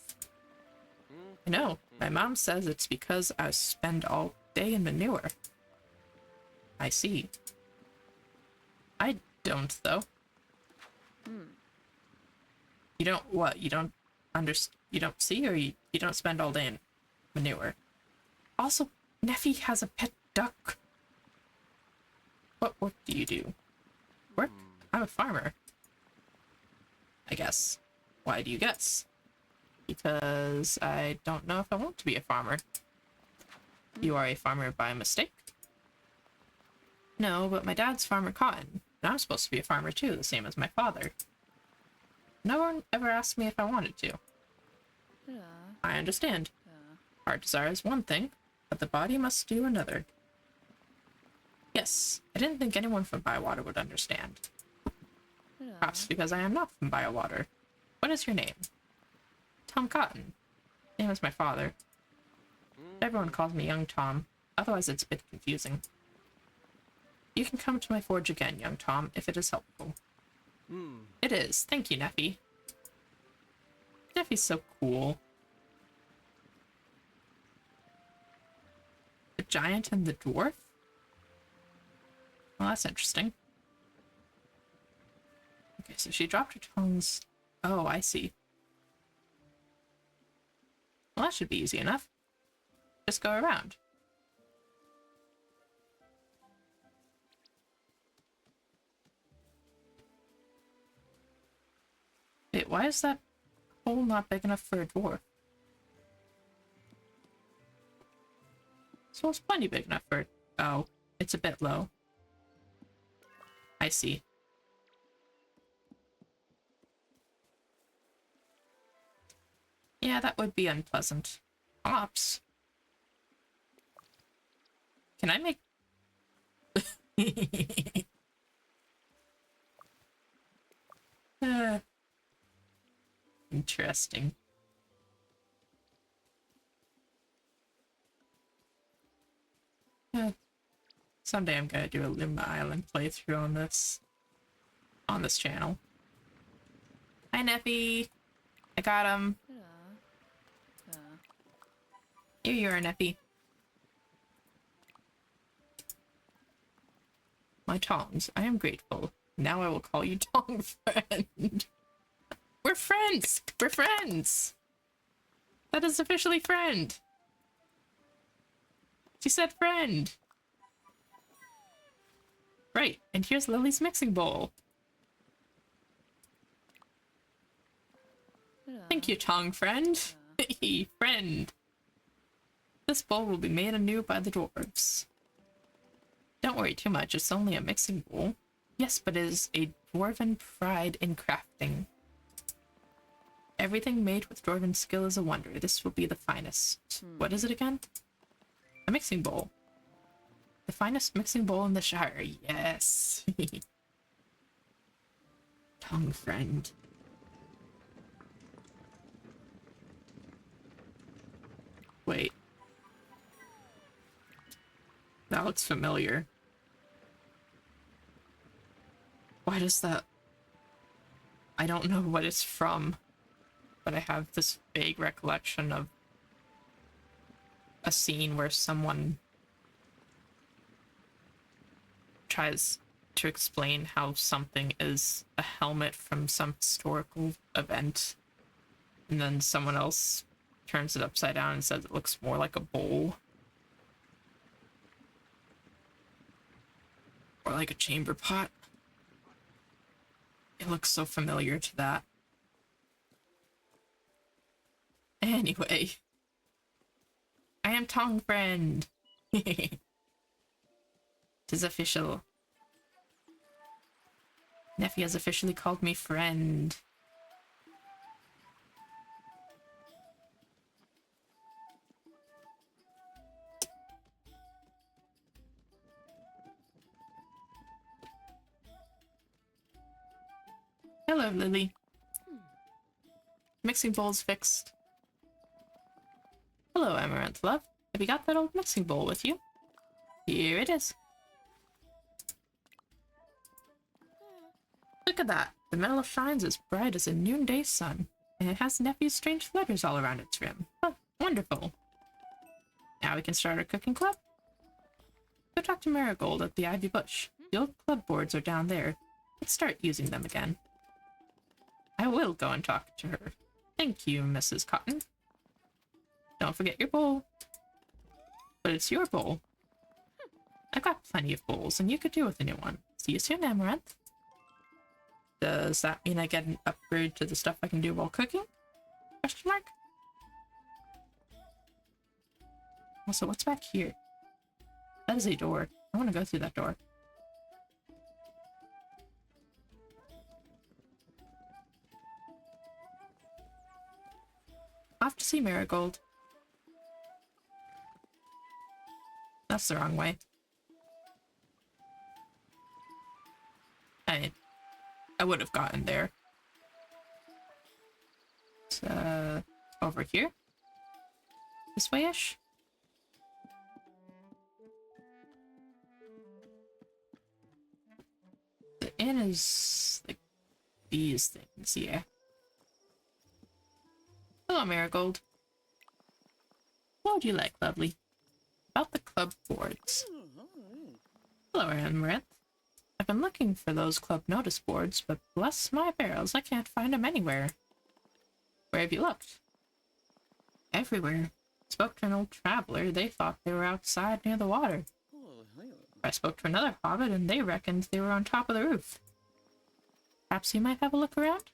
I know. My mom says it's because I spend all day in manure. I see. I don't, though. You don't what? You don't you don't see, or you don't spend all day in manure? Also, Nefi has a pet duck. What work do you do? Work? I'm a farmer. I guess. Why do you guess? Because I don't know if I want to be a farmer. You are a farmer by mistake? No, but my dad's Farmer Cotton, and I'm supposed to be a farmer too, the same as my father. No one ever asked me if I wanted to. I understand. Heart desire is one thing, but the body must do another. Yes, I didn't think anyone from Bywater would understand. Perhaps because I am not from Bywater. What is your name? Tom Cotton. Same as my father. Everyone calls me Young Tom, otherwise it's a bit confusing. You can come to my forge again, young Tom, if it is helpful. It is. Thank you, Nefi. Nefi's so cool. The giant and the dwarf? Well, that's interesting. Okay, so she dropped her tongs. Oh, I see. Well, that should be easy enough. Just go around. Wait, why is that hole not big enough for a dwarf? So it's plenty big enough for... Oh, it's a bit low. I see. Yeah, that would be unpleasant. Ops. Can I make... Interesting. Someday I'm gonna do a Luma Island playthrough on this channel. Hi, Nefi. I got him. Here you are, Nefi. My tongs. I am grateful. Now I will call you Tong Friend. We're friends! We're friends! That is officially friend! She said friend! Right, and here's Lily's mixing bowl. Thank you, Tong Friend. Friend. This bowl will be made anew by the dwarves. Don't worry too much, it's only a mixing bowl. Yes, but it is a dwarven pride in crafting. Everything made with dwarven skill is a wonder. This will be the finest. What is it again? A mixing bowl. The finest mixing bowl in the Shire. Yes. Tongue Friend. Wait. That looks familiar. Why does that... I don't know what it's from, but I have this vague recollection of a scene where someone tries to explain how something is a helmet from some historical event, and then someone else turns it upside down and says it looks more like a bowl. Or like a chamber pot. It looks so familiar to that. Anyway. I am Tong Friend. Tis official. Nefi has officially called me friend. Hello, Lily. Mixing bowl's fixed. Hello, Amaranth love. Have you got that old mixing bowl with you? Here it is. Look at that. The metal shines as bright as a noonday sun, and it has Nefi's strange letters all around its rim. Oh, wonderful. Now we can start our cooking club. Go talk to Marigold at the Ivy Bush. The old club boards are down there. Let's start using them again. I will go and talk to her. Thank you, Mrs. Cotton. Don't forget your bowl. But it's your bowl. I've got plenty of bowls, and you could do with a new one. See you soon, Amaranth. Does that mean I get an upgrade to the stuff I can do while cooking? Question mark? Also, what's back here? That is a door. I want to go through that door. Off to see Marigold. That's the wrong way. I would have gotten there. It's, over here? This way-ish? The inn is like these things, yeah. Hello, Marigold. What would you like, lovely? About the club boards. Hello, Amaranth. I've been looking for those club notice boards, but bless my barrels, I can't find them anywhere. Where have you looked? Everywhere. Spoke to an old traveler. They thought they were outside near the water. I spoke to another hobbit, and they reckoned they were on top of the roof. Perhaps you might have a look around?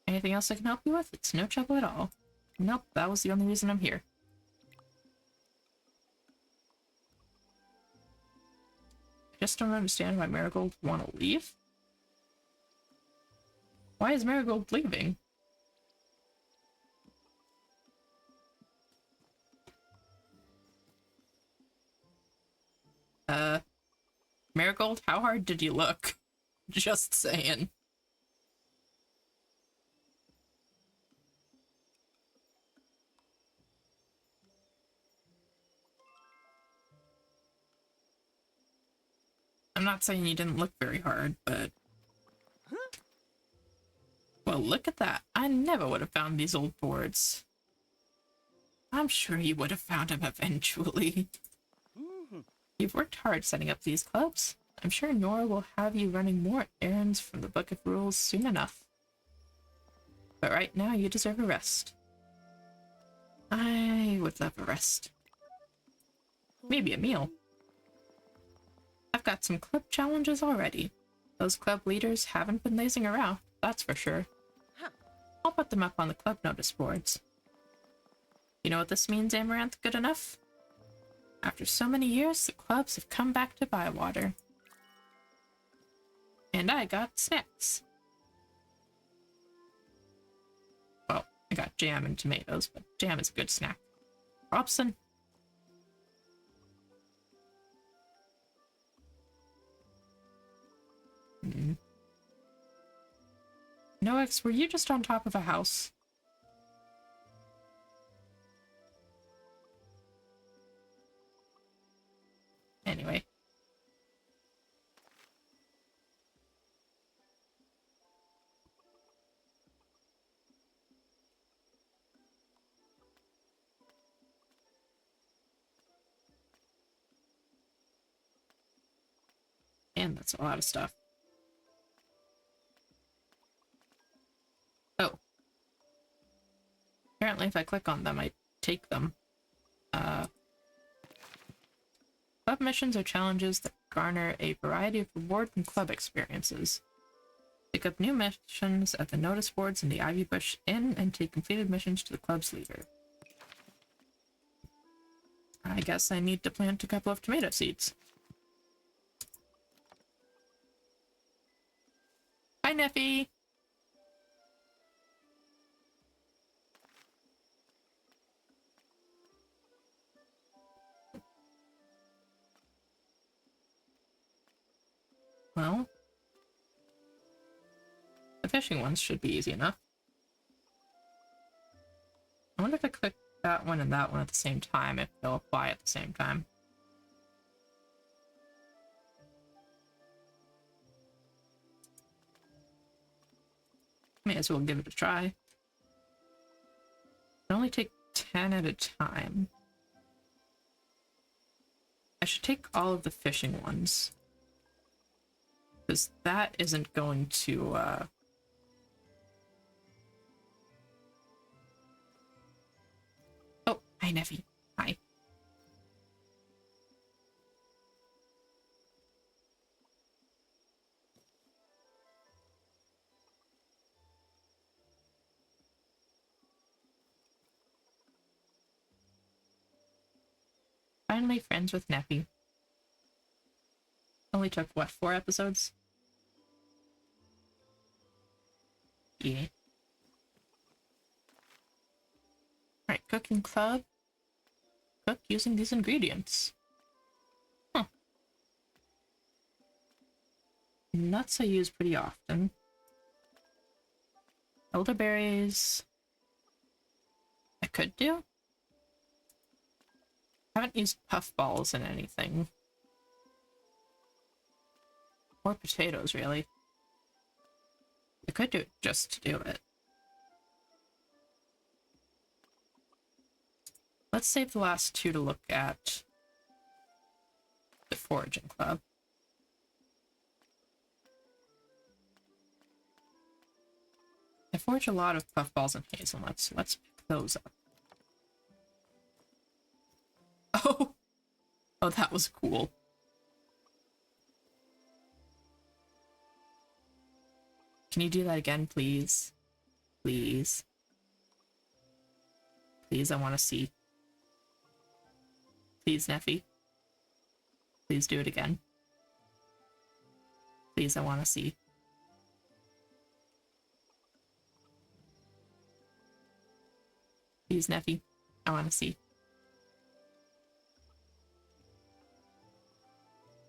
Anything else I can help you with? It's no trouble at all. Nope, that was the only reason I'm here. I just don't understand why Marigold would want to leave. Why is Marigold leaving? Marigold, how hard did you look? Just saying. I'm not saying you didn't look very hard, but... Well, look at that. I never would have found these old boards. I'm sure you would have found them eventually. You've worked hard setting up these clubs. I'm sure Nora will have you running more errands from the Book of Rules soon enough. But right now, you deserve a rest. I would love a rest. Maybe a meal. I've got some club challenges already. Those club leaders haven't been lazing around, that's for sure. I'll put them up on the club notice boards. You know what this means, Amaranth? Good enough? After so many years, the clubs have come back to Bywater. And I got snacks. Well, I got jam and tomatoes, but jam is a good snack. Robson? Noex, were you just on top of a house? Anyway. And that's a lot of stuff. Oh. Apparently if I click on them, I take them. Club missions are challenges that garner a variety of rewards and club experiences. Pick up new missions at the notice boards in the Ivy Bush Inn and take completed missions to the club's leader. I guess I need to plant a couple of tomato seeds. Hi, Nefi! Well, the fishing ones should be easy enough. I wonder if I click that one and that one at the same time, if they'll apply at the same time. May as well give it a try. It can only take 10 at a time. I should take all of the fishing ones. Because that isn't going to, Oh, hi, Nefi. Hi. Finally friends with Nefi. Only took, what, 4 episodes? Yeah. Alright, cooking club. Cook using these ingredients. Huh. Nuts I use pretty often. Elderberries. I could do. I haven't used puffballs in anything. Or potatoes, really. I could do it just to do it. let's save the last two to look at the foraging club. I forge a lot of puffballs and hazelnuts, so let's pick those up. Oh! Oh, that was cool. Can you do that again, please? Please. Please, I want to see. Please, Nefi. Please do it again. Please, I want to see. Please, Nefi. I want to see.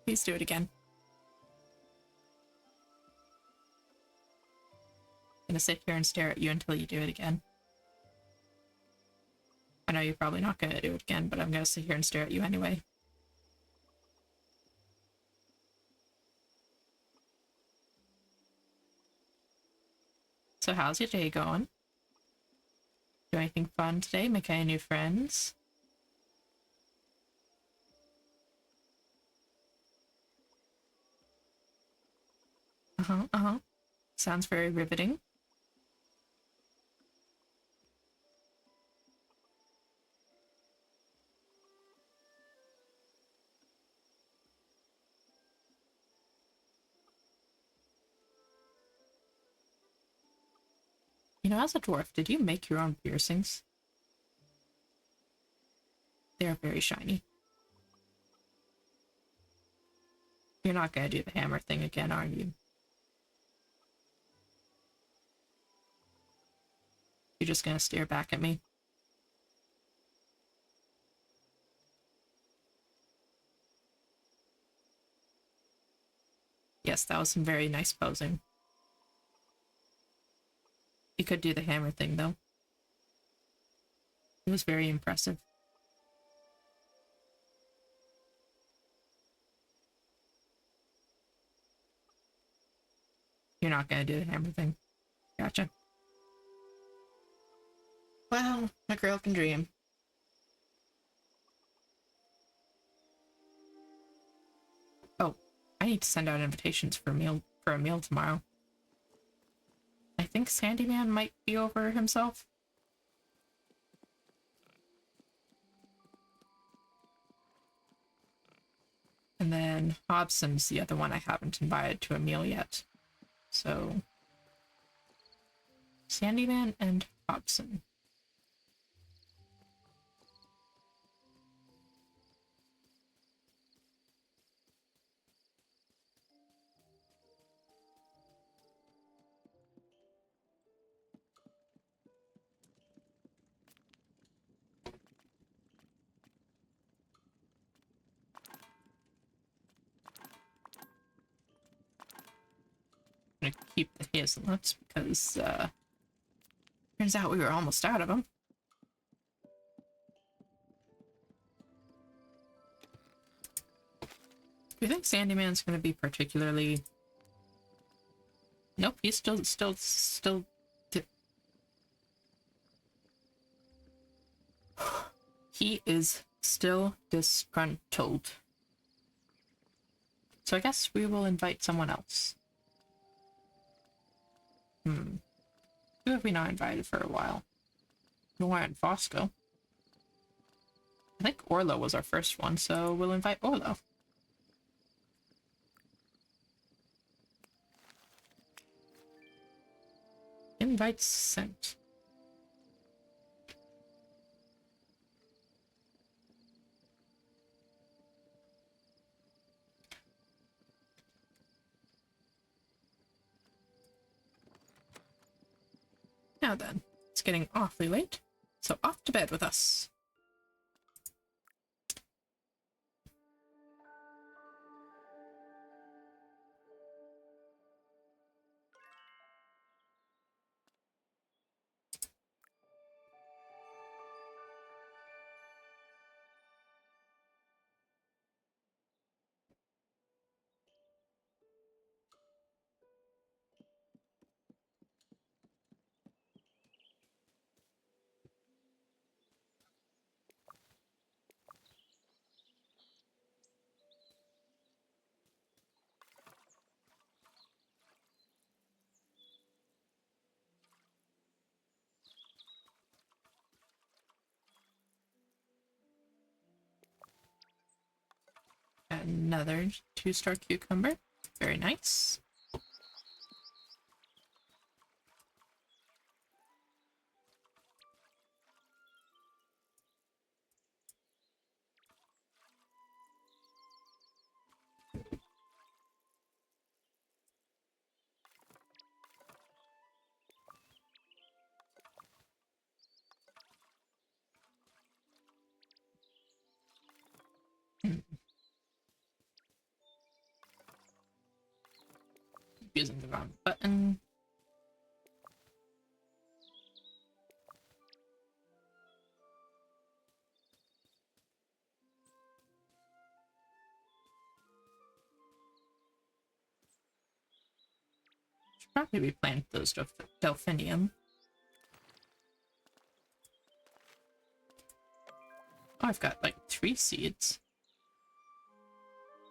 Please do it again. I'm gonna sit here and stare at you until you do it again. I know you're probably not gonna do it again, but I'm gonna sit here and stare at you anyway. So how's your day going? Do anything fun today? Make any new friends? Sounds very riveting. You know, as a dwarf, did you make your own piercings? They are very shiny. You're not gonna do the hammer thing again, are you? You're just gonna stare back at me? Yes, that was some very nice posing. You could do the hammer thing, though. It was very impressive. You're not gonna do the hammer thing. Gotcha. Well, a girl can dream. Oh, I need to send out invitations for a meal tomorrow. I think Sandyman might be over himself. And then Hobson's the other one I haven't invited to a meal yet. So, Sandyman and Hobson. I'm gonna keep the hazelnuts because turns out we were almost out of them. Do you think Sandyman's gonna be particularly? Nope, he's still. He is still disgruntled. So I guess we will invite someone else. Who have we not invited for a while? Nora and Fosco. I think Orlo was our first one, so we'll invite Orlo. Invites sent. Now then, it's getting awfully late, so off to bed with us. Another 2-star cucumber. Very nice. Using the wrong button. Should probably replant those delphinium. Oh, I've got like 3 seeds.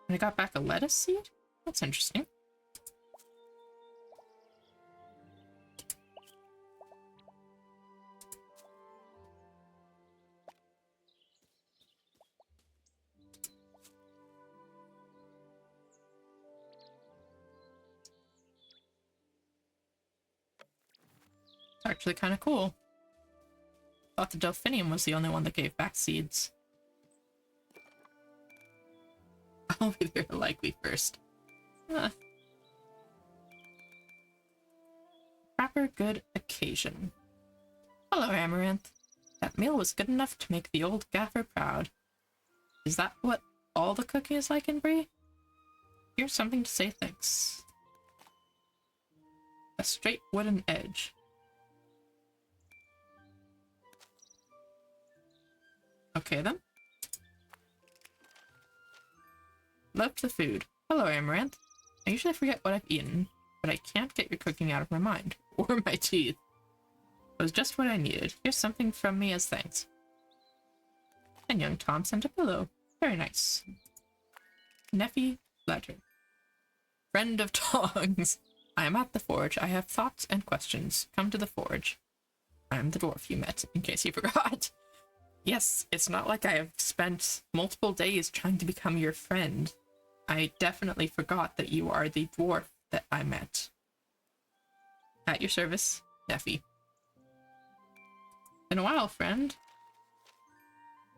And I got back a lettuce seed? That's interesting. It's actually kind of cool. Thought the delphinium was the only one that gave back seeds. I'll be there likely first. Proper good occasion. Hello, Amaranth. That meal was good enough to make the old gaffer proud. Is that what all the cooking is like in Bree? Here's something to say thanks. A straight wooden edge. Okay then. Loved the food. Hello, Amaranth. I usually forget what I've eaten, but I can't get your cooking out of my mind. Or my teeth. It was just what I needed. Here's something from me as thanks. And young Tom sent a pillow. Very nice. Nefi letter. Friend of tongs. I am at the forge. I have thoughts and questions. Come to the forge. I am the dwarf you met, in case you forgot. Yes, it's not like I have spent multiple days trying to become your friend. I definitely forgot that you are the dwarf that I met. At your service, Nefi. Been a while, friend.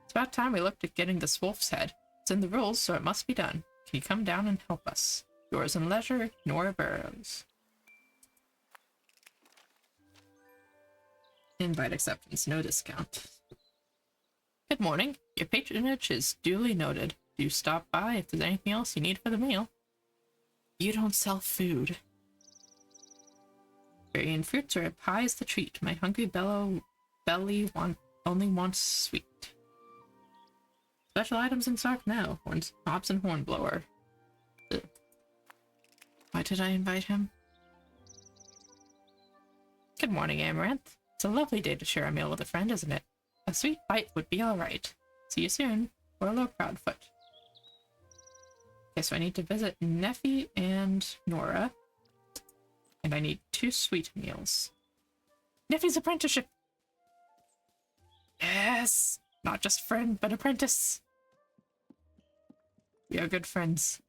It's about time we looked at getting this wolf's head. It's in the rules, so it must be done. Can you come down and help us? Yours in leisure, Nora Burrows. Invite acceptance, no discount. Good morning. Your patronage is duly noted. Do stop by if there's anything else you need for the meal. You don't sell food. Berry and fruits or a pie is the treat. My hungry belly only wants sweet. Special items in stock now. Hops and hornblower. Ugh. Why did I invite him? Good morning, Amaranth. It's a lovely day to share a meal with a friend, isn't it? A sweet bite would be alright. See you soon. Orlo Proudfoot. Okay, so I need to visit Nefi and Nora. And I need 2 sweet meals. Nefi's apprenticeship! Yes! Not just friend, but apprentice. We are good friends.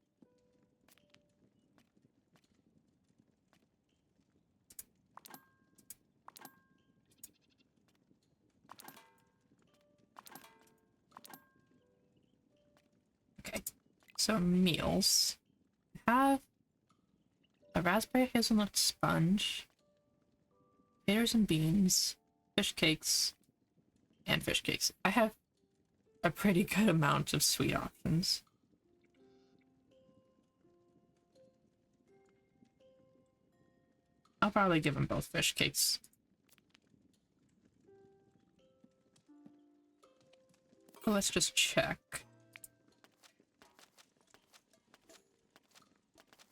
Okay, so meals. I have a raspberry hazelnut sponge, potatoes and beans, fish cakes, and fish cakes. I have a pretty good amount of sweet options. I'll probably give them both fish cakes. Well, let's just check.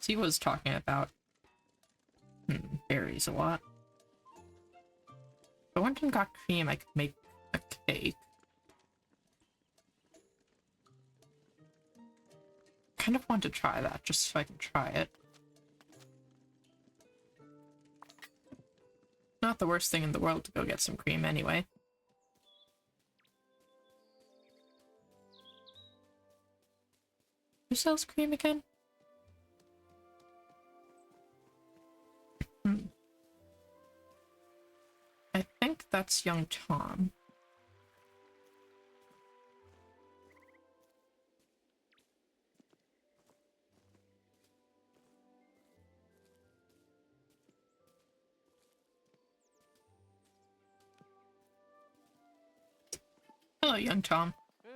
He was talking about berries a lot. If I went and got cream, I could make a cake. Kind of want to try that, just so I can try it. Not the worst thing in the world to go get some cream anyway. Who sells cream again? I think that's young Tom. Hello, young Tom. Yeah.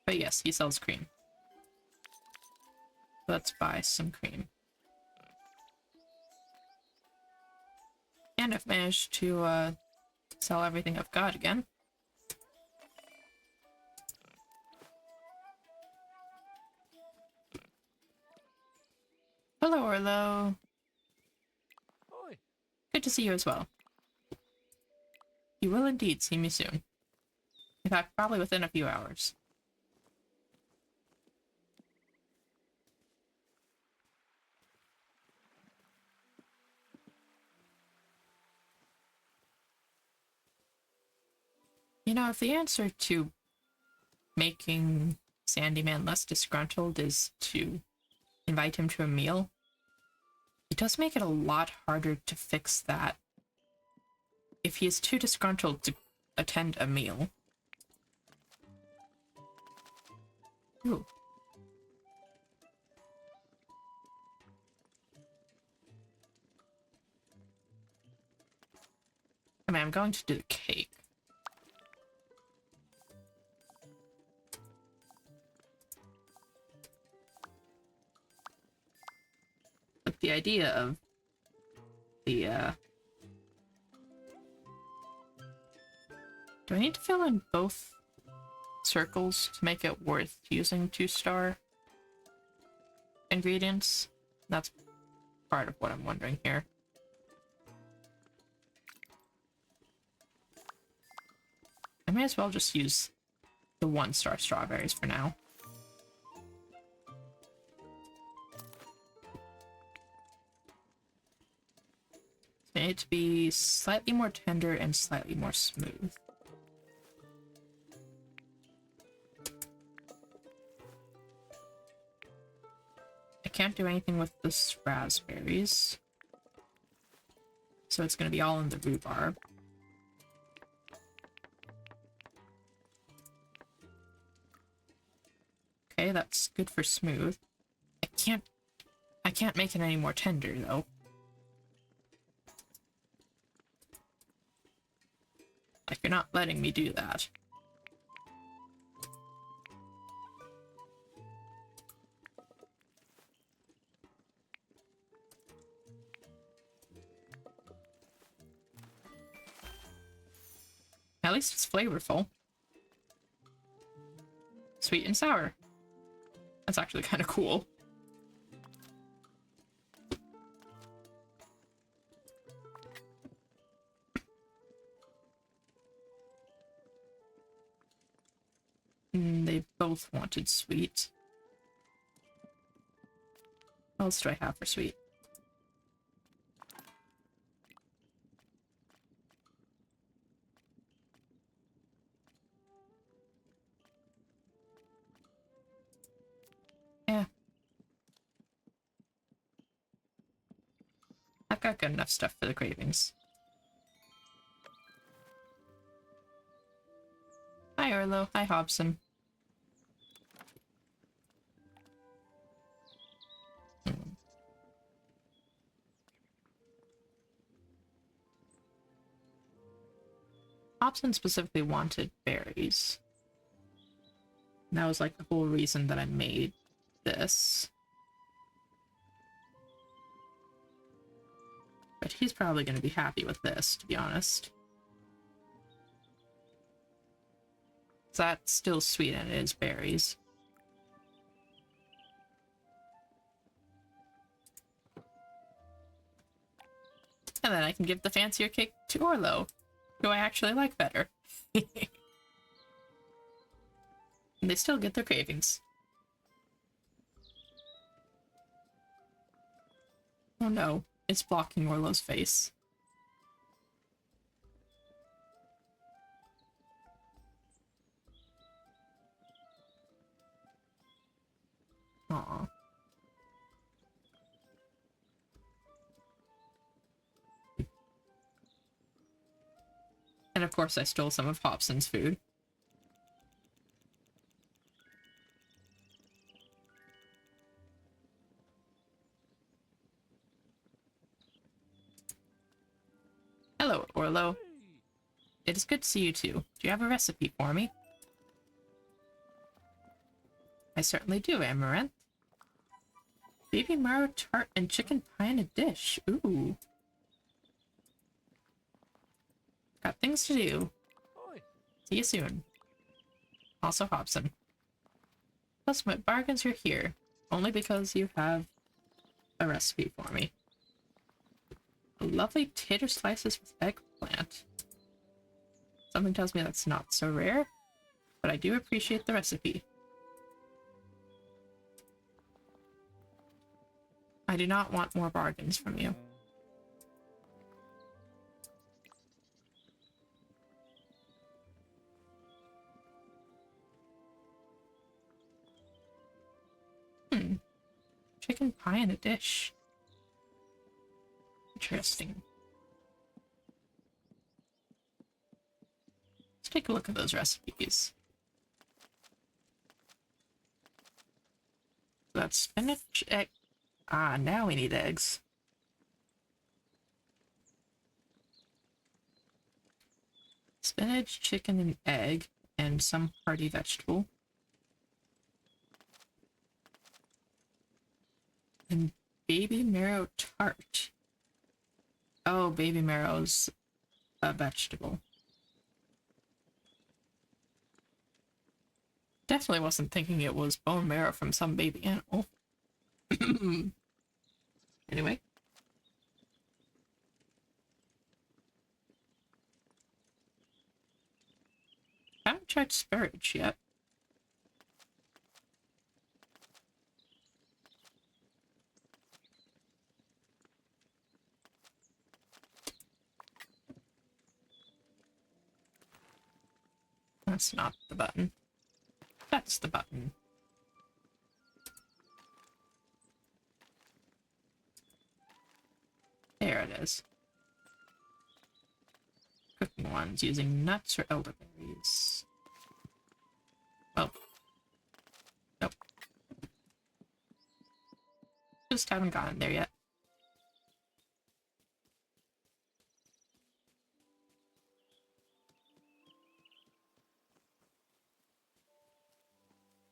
But yes, he sells cream. Let's buy some cream. And I've managed to sell everything I've got again. Hello, Orlo. Oi. Good to see you as well. You will indeed see me soon. In fact, probably within a few hours. You know, if the answer to making Sandyman less disgruntled is to invite him to a meal, it does make it a lot harder to fix that if he is too disgruntled to attend a meal. Ooh. I mean, I'm going to do the cake. But the idea of the, do I need to fill in both circles to make it worth using 2-star ingredients? That's part of what I'm wondering here. I may as well just use the 1-star strawberries for now. They need to be slightly more tender and slightly more smooth. I can't do anything with the raspberries, so it's going to be all in the rhubarb. Okay, that's good for smooth. I can't make it any more tender though. Like, you're not letting me do that. At least it's flavorful. Sweet and sour. That's actually kind of cool. They both wanted sweet. What else do I have for sweet? Yeah. I've got good enough stuff for the cravings. Hi, Orlo. Hi, Hobson. Hobson specifically wanted berries. And that was like the whole reason that I made this. But he's probably going to be happy with this, to be honest. That's still sweet and it is berries. And then I can give the fancier cake to Orlo, who I actually like better. And they still get their cravings. Oh no. It's blocking Orlo's face. Aw. And of course I stole some of Hobson's food. Hello, Orlo. It is good to see you too. Do you have a recipe for me? I certainly do, Amaranth. Baby marrow tart and chicken pie in a dish. Ooh. Got things to do. Oi. See you soon. Also Hobson. Plus my bargains are here. Only because you have a recipe for me. Lovely tater slices with eggplant. Something tells me that's not so rare, but I do appreciate the recipe. I do not want more bargains from you. Chicken pie in a dish. Interesting. Let's take a look at those recipes. So that's spinach, egg. Ah, now we need eggs. Spinach, chicken, and egg, and some hearty vegetable. And baby marrow tart. Oh, baby marrow's a vegetable. Definitely wasn't thinking it was bone marrow from some baby animal. Anyway. Haven't tried spinach yet. That's not the button. That's the button. There it is. Cooking ones using nuts or elderberries. Oh. Nope. Just haven't gotten there yet.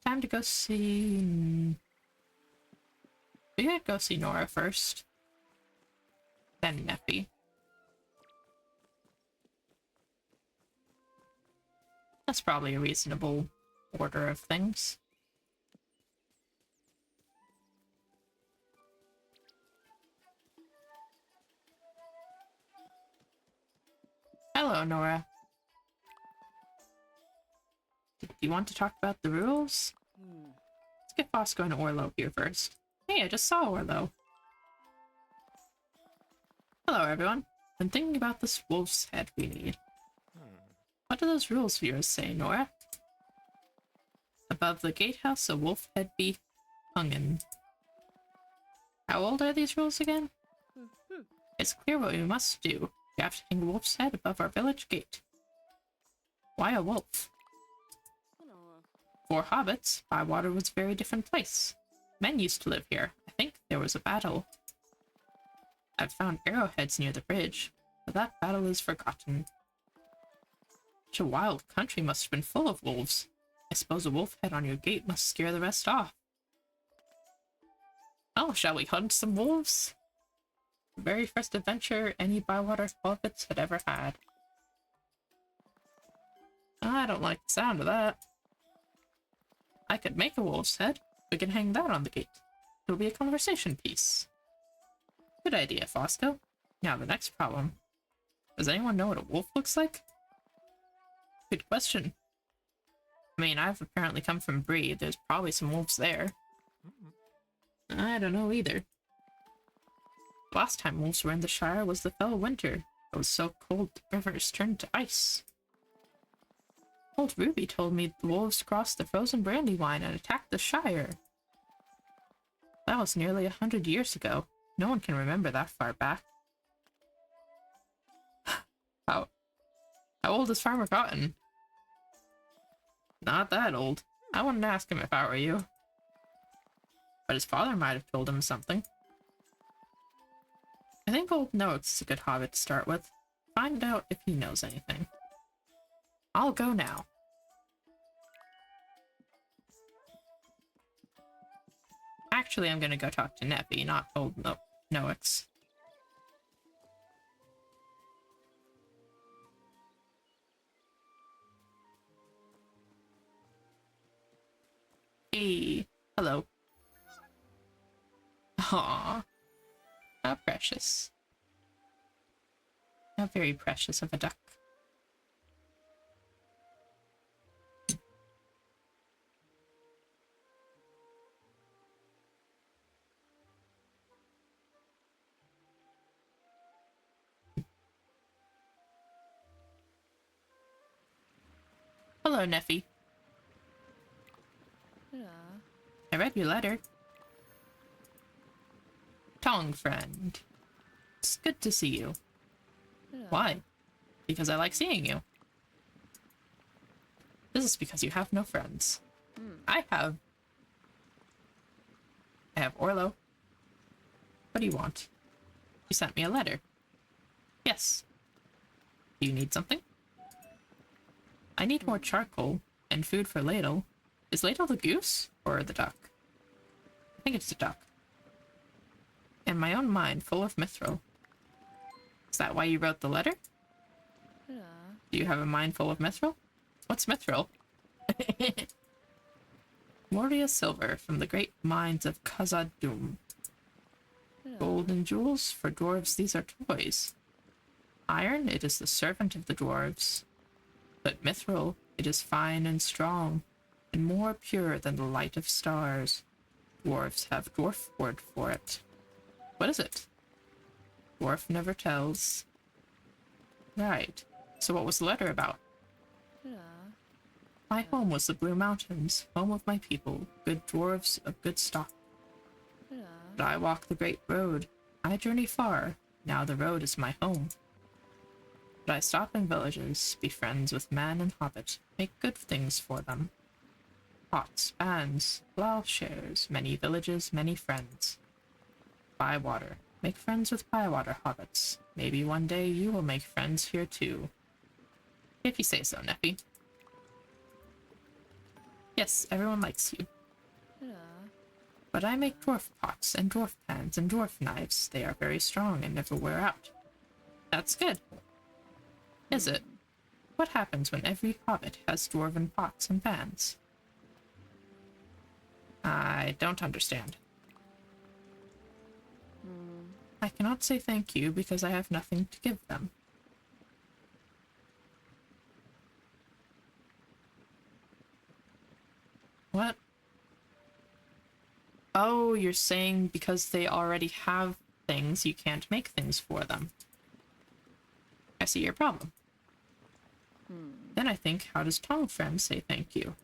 Time to go see... We gotta go see Nora first. Then Nefi. That's probably a reasonable order of things. Hello, Nora. Do you want to talk about the rules? Let's get Fosco and Orlo here first. Hey, I just saw Orlo. Hello, everyone. Been thinking about this wolf's head we need. What do those rules of yours say, Nora? Above the gatehouse, a wolf head be hung in. How old are these rules again? It's clear what we must do. We have to hang a wolf's head above our village gate. Why a wolf? For hobbits, Bywater was a very different place. Men used to live here. I think there was a battle. I've found arrowheads near the bridge, but that battle is forgotten. Such a wild country must have been full of wolves. I suppose a wolf head on your gate must scare the rest off. Oh, shall we hunt some wolves? The very first adventure any Bywater hobbits had ever had. I don't like the sound of that. I could make a wolf's head. We can hang that on the gate. It'll be a conversation piece. Good idea, Fosco. Now the next problem. Does anyone know what a wolf looks like? Good question. I mean, I've apparently come from Bree. There's probably some wolves there. I don't know either. Last time wolves were in the Shire was the fell winter. It was so cold the rivers turned to ice. Old Ruby told me the wolves crossed the frozen Brandywine and attacked the Shire. That was nearly 100 years ago. No one can remember that far back. How old is Farmer Cotton? Not that old. I wouldn't ask him if I were you. But his father might have told him something. I think old Noakes is a good hobbit to start with. Find out if he knows anything. I'll go now. Actually, I'm gonna go talk to Nefi, not old Noakes. Hey, hello. Aww. How precious. How very precious of a duck. Hello, Nefi. Yeah. I read your letter. Tong friend. It's good to see you. Yeah. Why? Because I like seeing you. This is because you have no friends. I have Orlo. What do you want? You sent me a letter. Yes. Do you need something? I need more charcoal and food for Ladle. Is Ladle the goose or the duck? I think it's the duck. And my own mind full of mithril. Is that why you wrote the letter? Yeah. Do you have a mind full of mithril? What's mithril? Moria silver from the great mines of Khazad-dûm. Yeah. Gold and jewels, for dwarves these are toys. Iron, it is the servant of the dwarves. But mithril, it is fine and strong, and more pure than the light of stars. Dwarves have dwarf word for it. What is it? Dwarf never tells. Right. So what was the letter about? Yeah. My home was the Blue Mountains, home of my people, good dwarves of good stock. Yeah. But I walk the great road. I journey far. Now the road is my home. But I stop in villages, be friends with man and hobbit, make good things for them. Pots, pans, plowshares, many villages, many friends. Bywater. Make friends with Bywater hobbits. Maybe one day you will make friends here too. If you say so, Nefi. Yes, everyone likes you. Yeah. But I make dwarf pots and dwarf pans and dwarf knives. They are very strong and never wear out. That's good. Is it? What happens when every hobbit has dwarven pots and pans? I don't understand. I cannot say thank you because I have nothing to give them. What? Oh, you're saying because they already have things, you can't make things for them. I see your problem. Then I think, how does Tong friend say thank you?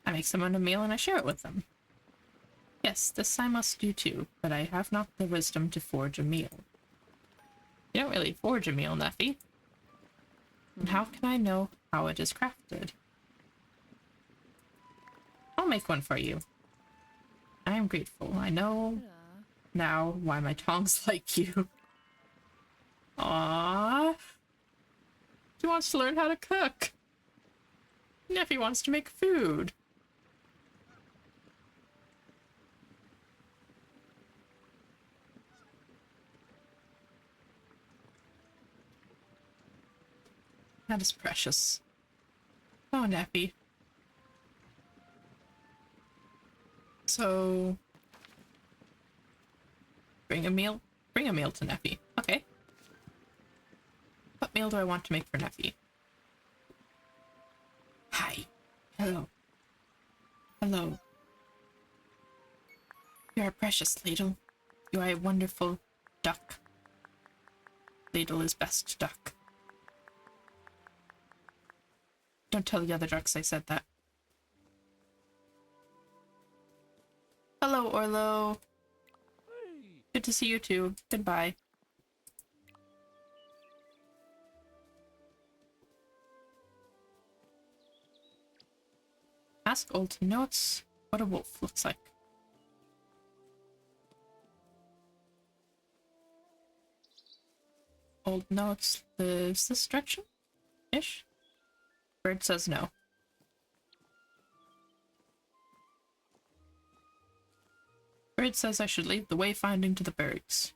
I make someone a meal and I share it with them. Yes, this I must do too, but I have not the wisdom to forge a meal. You don't really forge a meal, Nefi. And how can I know how it is crafted? I'll make one for you. I am grateful. I know now why my tongs like you. Aww. She wants to learn how to cook. Nefi wants to make food. That is precious. Oh, Nefi. So... Bring a meal to Nefi. Okay. What meal do I want to make for Nefi? Hi. Hello. Hello. You're a precious ladle. You are a wonderful duck. Ladle is best duck. Don't tell the other ducks I said that. Hello, Orlo. Hey. Good to see you too. Goodbye. Ask Old Notes what a wolf looks like. Old Notes lives this direction-ish? Bird says no. Bird says I should leave the wayfinding to the birds.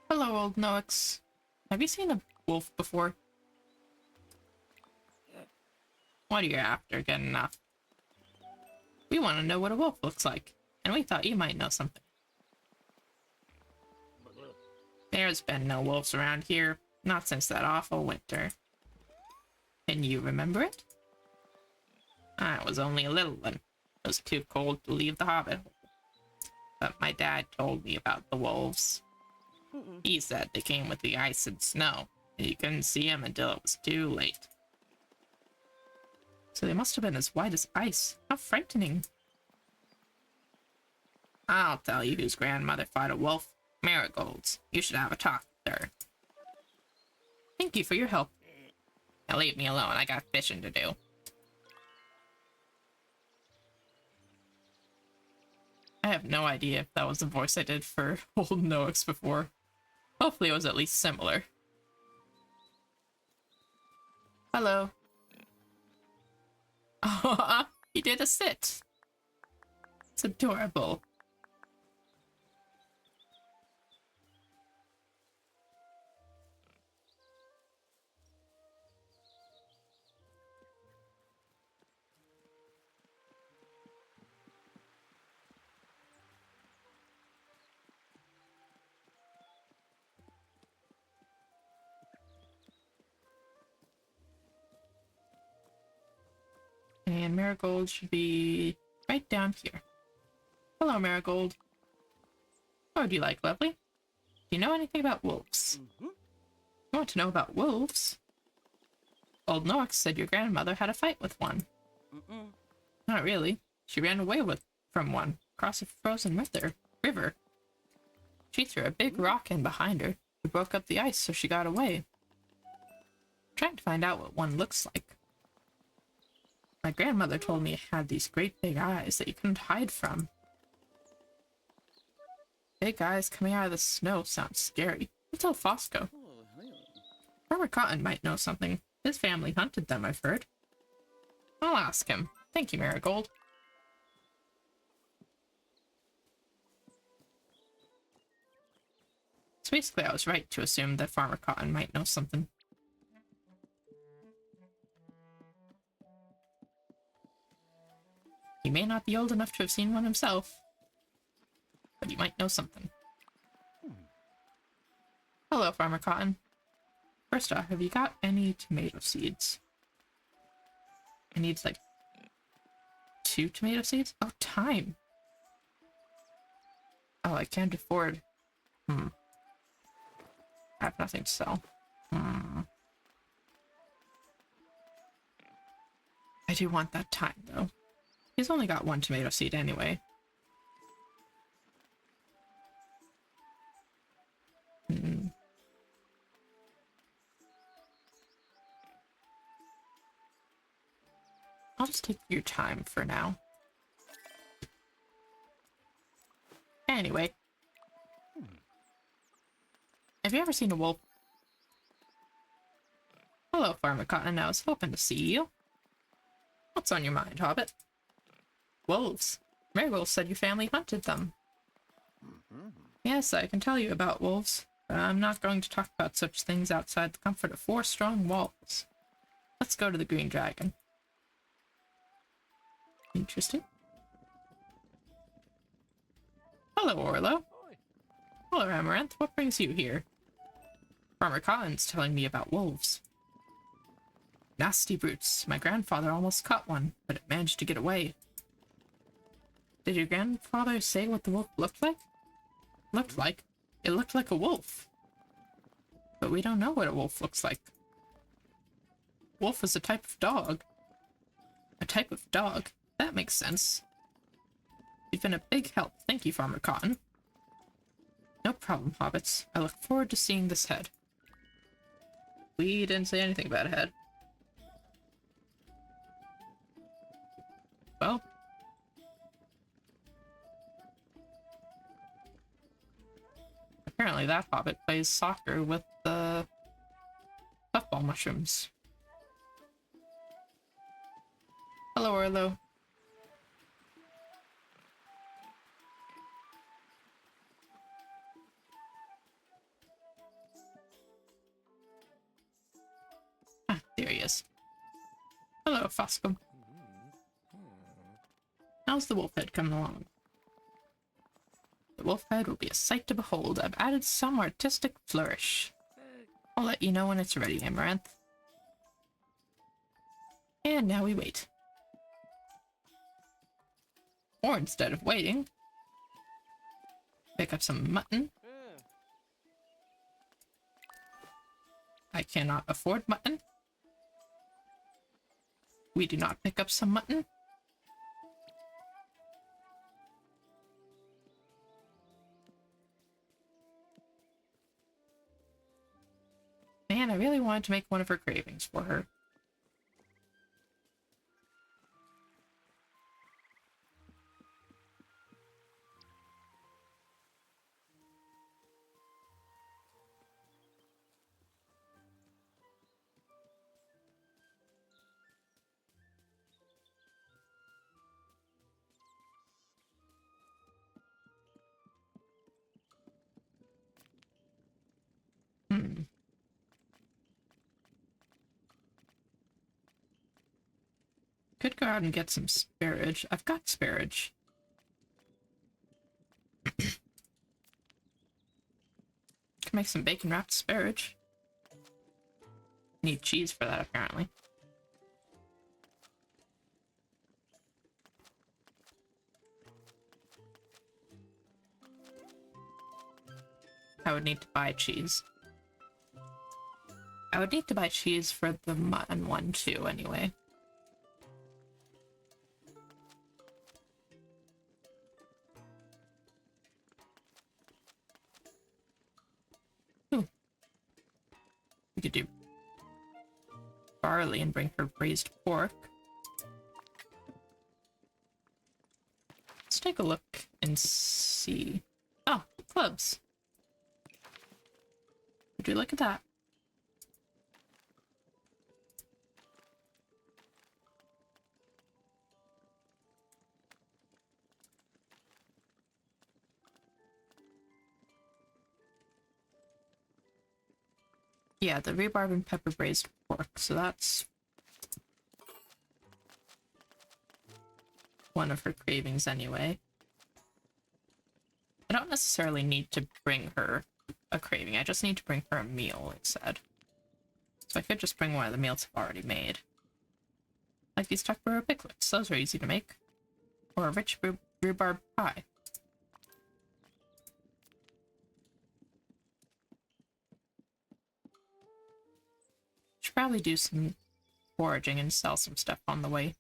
Hello, Old Nox. Have you seen a wolf before? What are you after? Good enough. We want to know what a wolf looks like, and we thought you might know something. There's been no wolves around here, not since that awful winter. Can you remember it? I was only a little one. It was too cold to leave the hobbit hole. But my dad told me about the wolves. He said they came with the ice and snow, and you couldn't see them until it was too late. So they must have been as white as ice. How frightening. I'll tell you whose grandmother fought a wolf. Marigold's. You should have a talk with her. Thank you for your help. Now leave me alone. I got fishing to do. I have no idea if that was the voice I did for Old Nox before. Hopefully it was at least similar. Hello. Oh, he did a sit. It's adorable. And Marigold should be right down here. Hello, Marigold. What would you like, lovely? Do you know anything about wolves? You want to know about wolves? Old Nox said your grandmother had a fight with one. Not really. She ran away from one across a frozen river. She threw a big rock in behind her. It broke up the ice, so she got away. I'm trying to find out what one looks like. My grandmother told me it had these great big eyes that you couldn't hide from. Big eyes coming out of the snow sounds scary. I'll tell Fosco. Farmer Cotton might know something. His family hunted them, I've heard. I'll ask him. Thank you, Marigold. So basically I was right to assume that Farmer Cotton might know something. He may not be old enough to have seen one himself, but he might know something. Hello, Farmer Cotton. First off, have you got any tomato seeds? I need, like, 2 tomato seeds? Oh, time! Oh, I can't afford... I have nothing to sell. I do want that time, though. He's only got 1 tomato seed anyway. I'll just take your time for now. Anyway. Have you ever seen a wolf? Hello, Farmer Cotton. I was hoping to see you. What's on your mind, Hobbit? Wolves. Marigold said your family hunted them. Yes, I can tell you about wolves, but I'm not going to talk about such things outside the comfort of 4 strong walls. Let's go to the Green Dragon. Interesting. Hello, Orlo. Oi. Hello, Amaranth. What brings you here? Farmer Cotton's telling me about wolves. Nasty brutes. My grandfather almost caught one, but it managed to get away. Did your grandfather say what the wolf looked like? Looked like? It looked like a wolf. But we don't know what a wolf looks like. Wolf is a type of dog. A type of dog? That makes sense. You've been a big help. Thank you, Farmer Cotton. No problem, hobbits. I look forward to seeing this head. We didn't say anything about a head. Well. Apparently that hobbit plays soccer with the puffball mushrooms. Hello, Orlo. Ah, there he is. Hello, Foscom. How's the wolf head coming along? The wolf head will be a sight to behold. I've added some artistic flourish. I'll let you know when it's ready, Amaranth. And now we wait. Or instead of waiting, pick up some mutton. I cannot afford mutton. We do not pick up some mutton. Man, I really wanted to make one of her cravings for her. Could go out and get some sparage. I've got sparage. Can make some bacon wrapped sparage. Need cheese for that, apparently. I would need to buy cheese. I would need to buy cheese for the mutton one too, anyway. Ooh. We could do barley and bring her braised pork. Let's take a look and see. Oh, clubs. Would you look at that? Yeah, the rhubarb and pepper braised pork, so that's one of her cravings anyway. I don't necessarily need to bring her a craving, I just need to bring her a meal, it said. So I could just bring one of the meals I've already made. Like these tuckburrow picklets, those are easy to make. Or a rich rhubarb pie. Should probably do some foraging and sell some stuff on the way.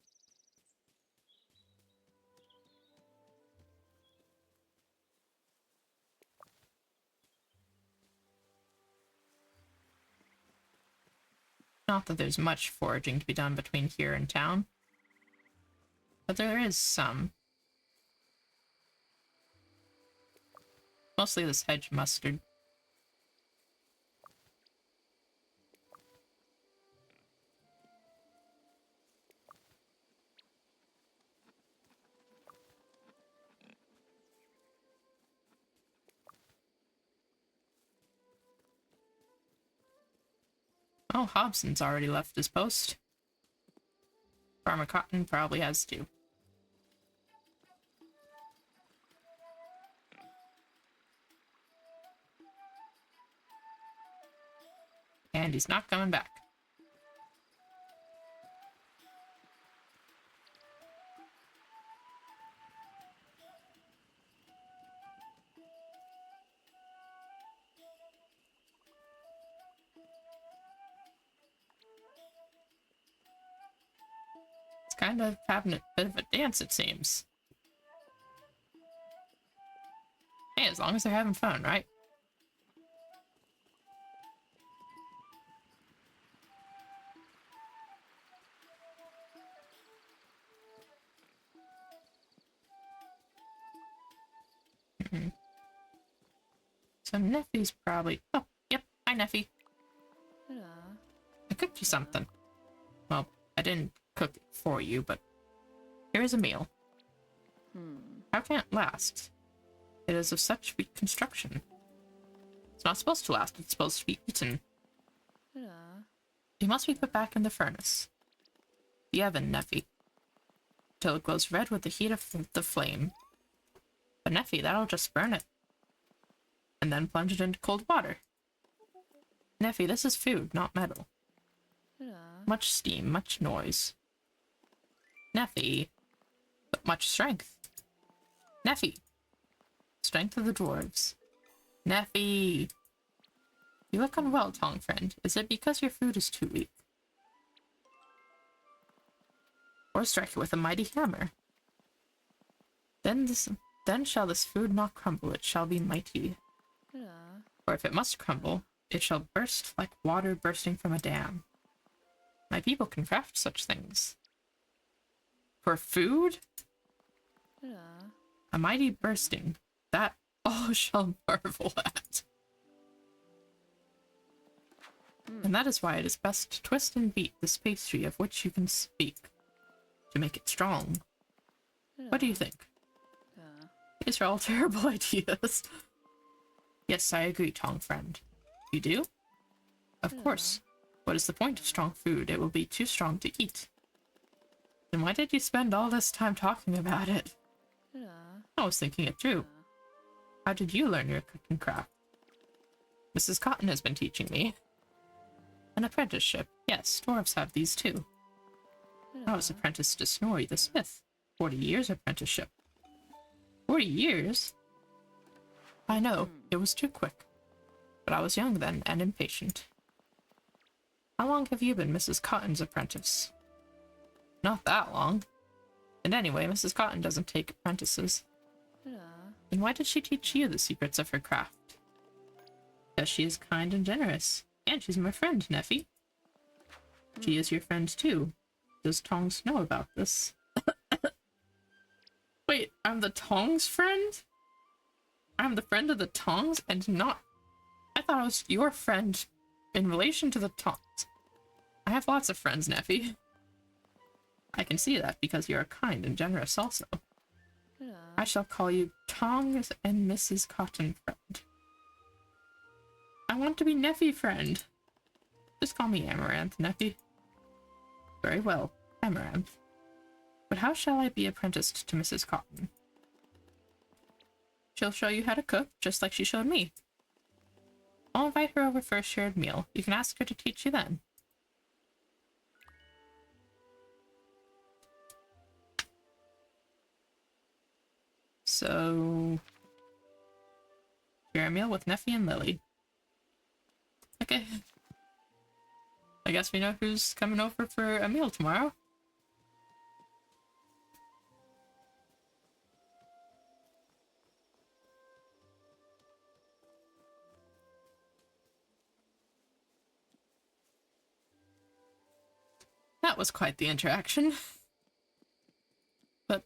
Not that there's much foraging to be done between here and town, but there is some. Mostly this hedge mustard. Oh, Hobson's already left his post. Farmer Cotton probably has too. And he's not coming back. It's kind of having a bit of a dance, it seems. Hey, as long as they're having fun, right? So Nefi's probably... Oh, yep. Hi, Nefi. Hello. I cooked you something. Well, I didn't cook it for you, but here is a meal. How can it last? It is of such weak construction. It's not supposed to last. It's supposed to be eaten. Hello. It must be put back in the furnace. The oven, Nefi. Till it glows red with the heat of the flame. But Nefi, that'll just burn it. And then plunge it into cold water. Nefi, this is food, not metal. Hello. Much steam, much noise. Nefi, but much strength. Nefi. Strength of the dwarves. Nefi. You look unwell, Tong friend. Is it because your food is too weak? Or strike it with a mighty hammer. Then shall this food not crumble, it shall be mighty. Hello. Or if it must crumble, it shall burst like water bursting from a dam. My people can craft such things. For food? Hello. A mighty bursting, that all shall marvel at. And that is why it is best to twist and beat this pastry of which you can speak, to make it strong. Hello. What do you think? These are all terrible ideas. Yes, I agree, Tong friend. You do? Of course. What is the point of strong food? It will be too strong to eat. Then why did you spend all this time talking about it? Hello. I was thinking it through. How did you learn your cooking craft? Mrs. Cotton has been teaching me. An apprenticeship. Yes, dwarves have these too. I was apprenticed to Snorri the Smith. 40 years apprenticeship. 40 years? I know, it was too quick. But I was young then and impatient. How long have you been Mrs. Cotton's apprentice? Not that long. And anyway, Mrs. Cotton doesn't take apprentices. Hello. Then why did she teach you the secrets of her craft? Because she is kind and generous. And she's my friend, Nefi. She is your friend too. Does Tongs know about this? Wait, I'm the Tongs friend? I'm the friend of the Tongs and not... I thought I was your friend in relation to the Tongs. I have lots of friends, Nefi. I can see that because you are kind and generous also. Hello. I shall call you Tongs and Mrs. Cotton friend. I want to be Nefi friend. Just call me Amaranth, Nefi. Very well, Amaranth. But how shall I be apprenticed to Mrs. Cotton? She'll show you how to cook, just like she showed me. I'll invite her over for a shared meal. You can ask her to teach you then. So... share a meal with Nefi and Lily. Okay. I guess we know who's coming over for a meal tomorrow. That was quite the interaction. But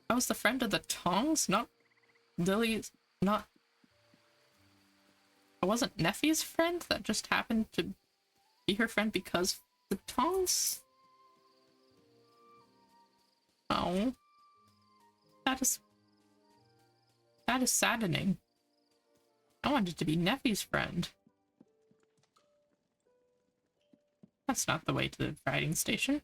I was the friend of the Tongs, not Lily's, not... I wasn't Nefi's friend, that just happened to be her friend because the Tongs? Oh. That is saddening. I wanted to be Nefi's friend. That's not the way to the riding station.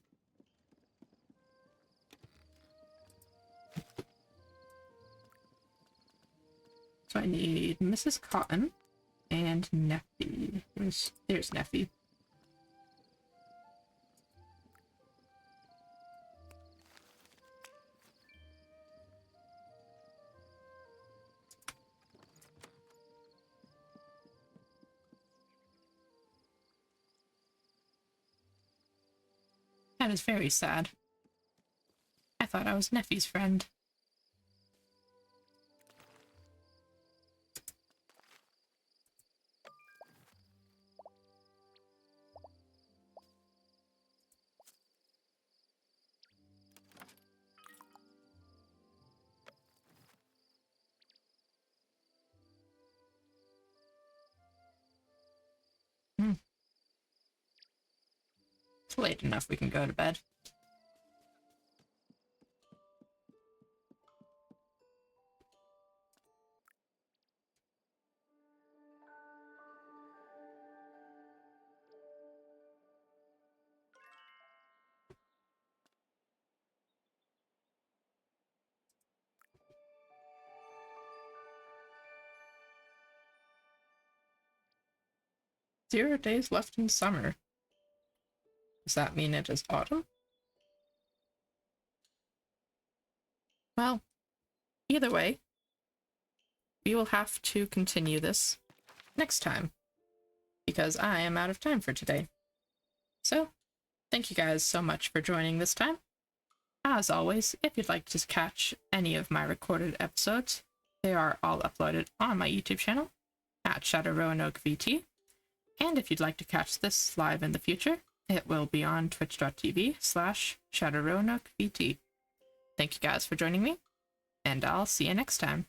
So I need Mrs. Cotton. and Nefi. There's Nefi. That is very sad. I thought I was Nefi's friend. It's late enough we can go to bed. Zero days left in summer. Does that mean it is autumn? Well, either way, we will have to continue this next time, because I am out of time for today. So, thank you guys so much for joining this time. As always, if you'd like to catch any of my recorded episodes, they are all uploaded on my YouTube channel at Roanoke VT. And if you'd like to catch this live in the future, it will be on twitch.tv/Roanoke VT. Thank you guys for joining me, and I'll see you next time.